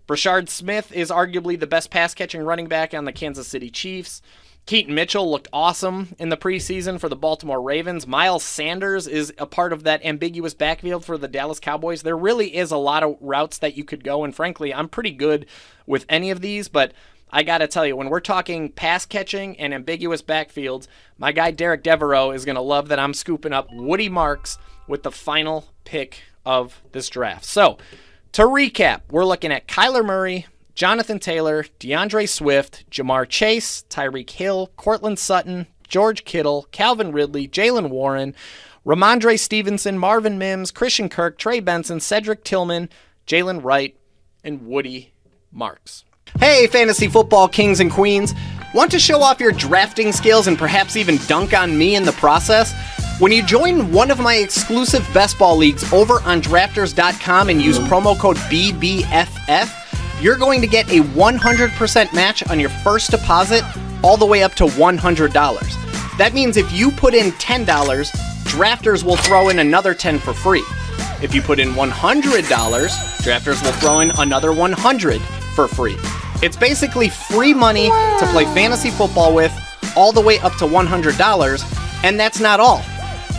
Brashard Smith is arguably the best pass-catching running back on the Kansas City Chiefs. Keaton Mitchell looked awesome in the preseason for the Baltimore Ravens. Miles Sanders is a part of that ambiguous backfield for the Dallas Cowboys. There really is a lot of routes that you could go, and frankly, I'm pretty good with any of these, but I got to tell you, when we're talking pass-catching and ambiguous backfields, my guy Derek Devereaux is going to love that I'm scooping up Woody Marks with the final pick of this draft. So, to recap, we're looking at Kyler Murray, Jonathan Taylor, DeAndre Swift, Jamar Chase, Tyreek Hill, Courtland Sutton, George Kittle, Calvin Ridley, Jalen Warren, Ramondre Stevenson, Marvin Mims, Christian Kirk, Trey Benson, Cedric Tillman, Jalen Wright, and Woody Marks. Hey, fantasy football kings and queens. Want to show off your drafting skills and perhaps even dunk on me in the process? When you join one of my exclusive best ball leagues over on drafters.com and use promo code BBFF, you're going to get a 100% match on your first deposit all the way up to $100. That means if you put in $10, Drafters will throw in another $10 for free. If you put in $100, Drafters will throw in another $100 for free. It's basically free money to play fantasy football with all the way up to $100, and that's not all.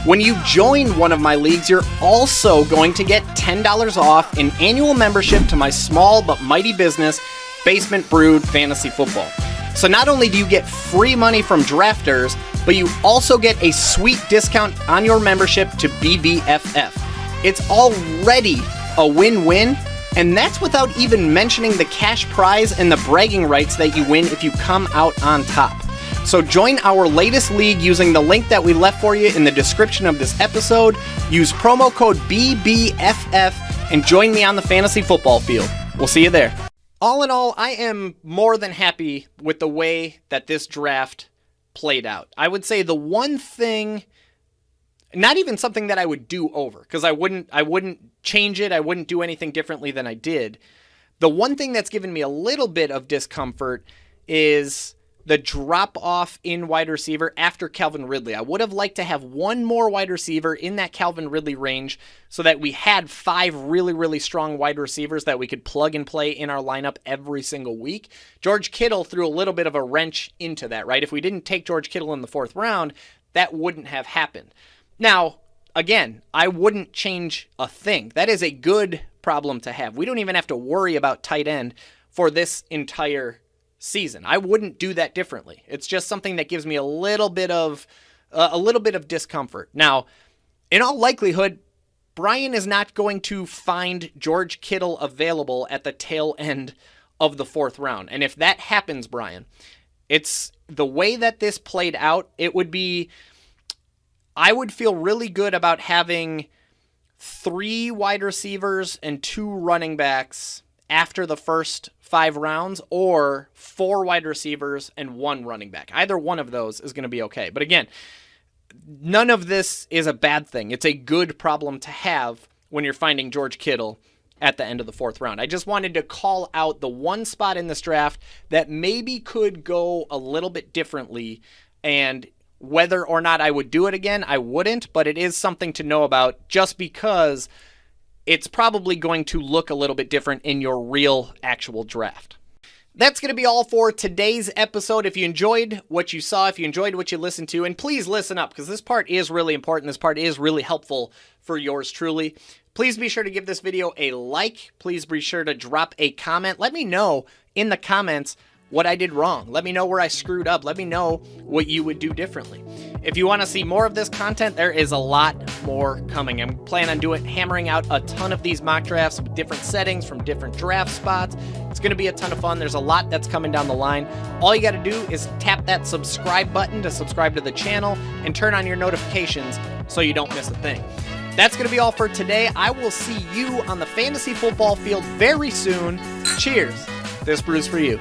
When you join one of my leagues, you're also going to get $10 off an annual membership to my small but mighty business, Basement Brewed Fantasy Football. So not only do you get free money from Drafters, but you also get a sweet discount on your membership to BBFF. It's already a win-win, and that's without even mentioning the cash prize and the bragging rights that you win if you come out on top. So join our latest league using the link that we left for you in the description of this episode. Use promo code BBFF and join me on the fantasy football field. We'll see you there. All in all, I am more than happy with the way that this draft played out. I would say the one thing, not even something that I would do over, because I wouldn't change it. I wouldn't do anything differently than I did. The one thing that's given me a little bit of discomfort is the drop-off in wide receiver after Calvin Ridley. I would have liked to have one more wide receiver in that Calvin Ridley range so that we had 5 really, really strong wide receivers that we could plug and play in our lineup every single week. George Kittle threw a little bit of a wrench into that, right? If we didn't take George Kittle in the 4th round, that wouldn't have happened. Now, again, I wouldn't change a thing. That is a good problem to have. We don't even have to worry about tight end for this entire season. I wouldn't do that differently. It's just something that gives me a little bit of discomfort. Now, in all likelihood, Brian is not going to find George Kittle available at the tail end of the 4th round. And if that happens, Brian, it's the way that this played out, I would feel really good about having 3 wide receivers and 2 running backs after the first 5 rounds, or 4 wide receivers and 1 running back. Either one of those is going to be okay. But again, none of this is a bad thing. It's a good problem to have when you're finding George Kittle at the end of the 4th round. I just wanted to call out the one spot in this draft that maybe could go a little bit differently, and whether or not I would do it again, I wouldn't, but it is something to know about just because it's probably going to look a little bit different in your real, actual draft. That's going to be all for today's episode. If you enjoyed what you saw, if you enjoyed what you listened to, and please listen up, because this part is really important. This part is really helpful for yours truly. Please be sure to give this video a like. Please be sure to drop a comment. Let me know in the comments what I did wrong. Let me know where I screwed up. Let me know what you would do differently. If you want to see more of this content, there is a lot more coming. I'm planning on hammering out a ton of these mock drafts with different settings from different draft spots. It's going to be a ton of fun. There's a lot that's coming down the line. All you got to do is tap that subscribe button to subscribe to the channel and turn on your notifications so you don't miss a thing. That's going to be all for today. I will see you on the fantasy football field very soon. Cheers. This brew's for you.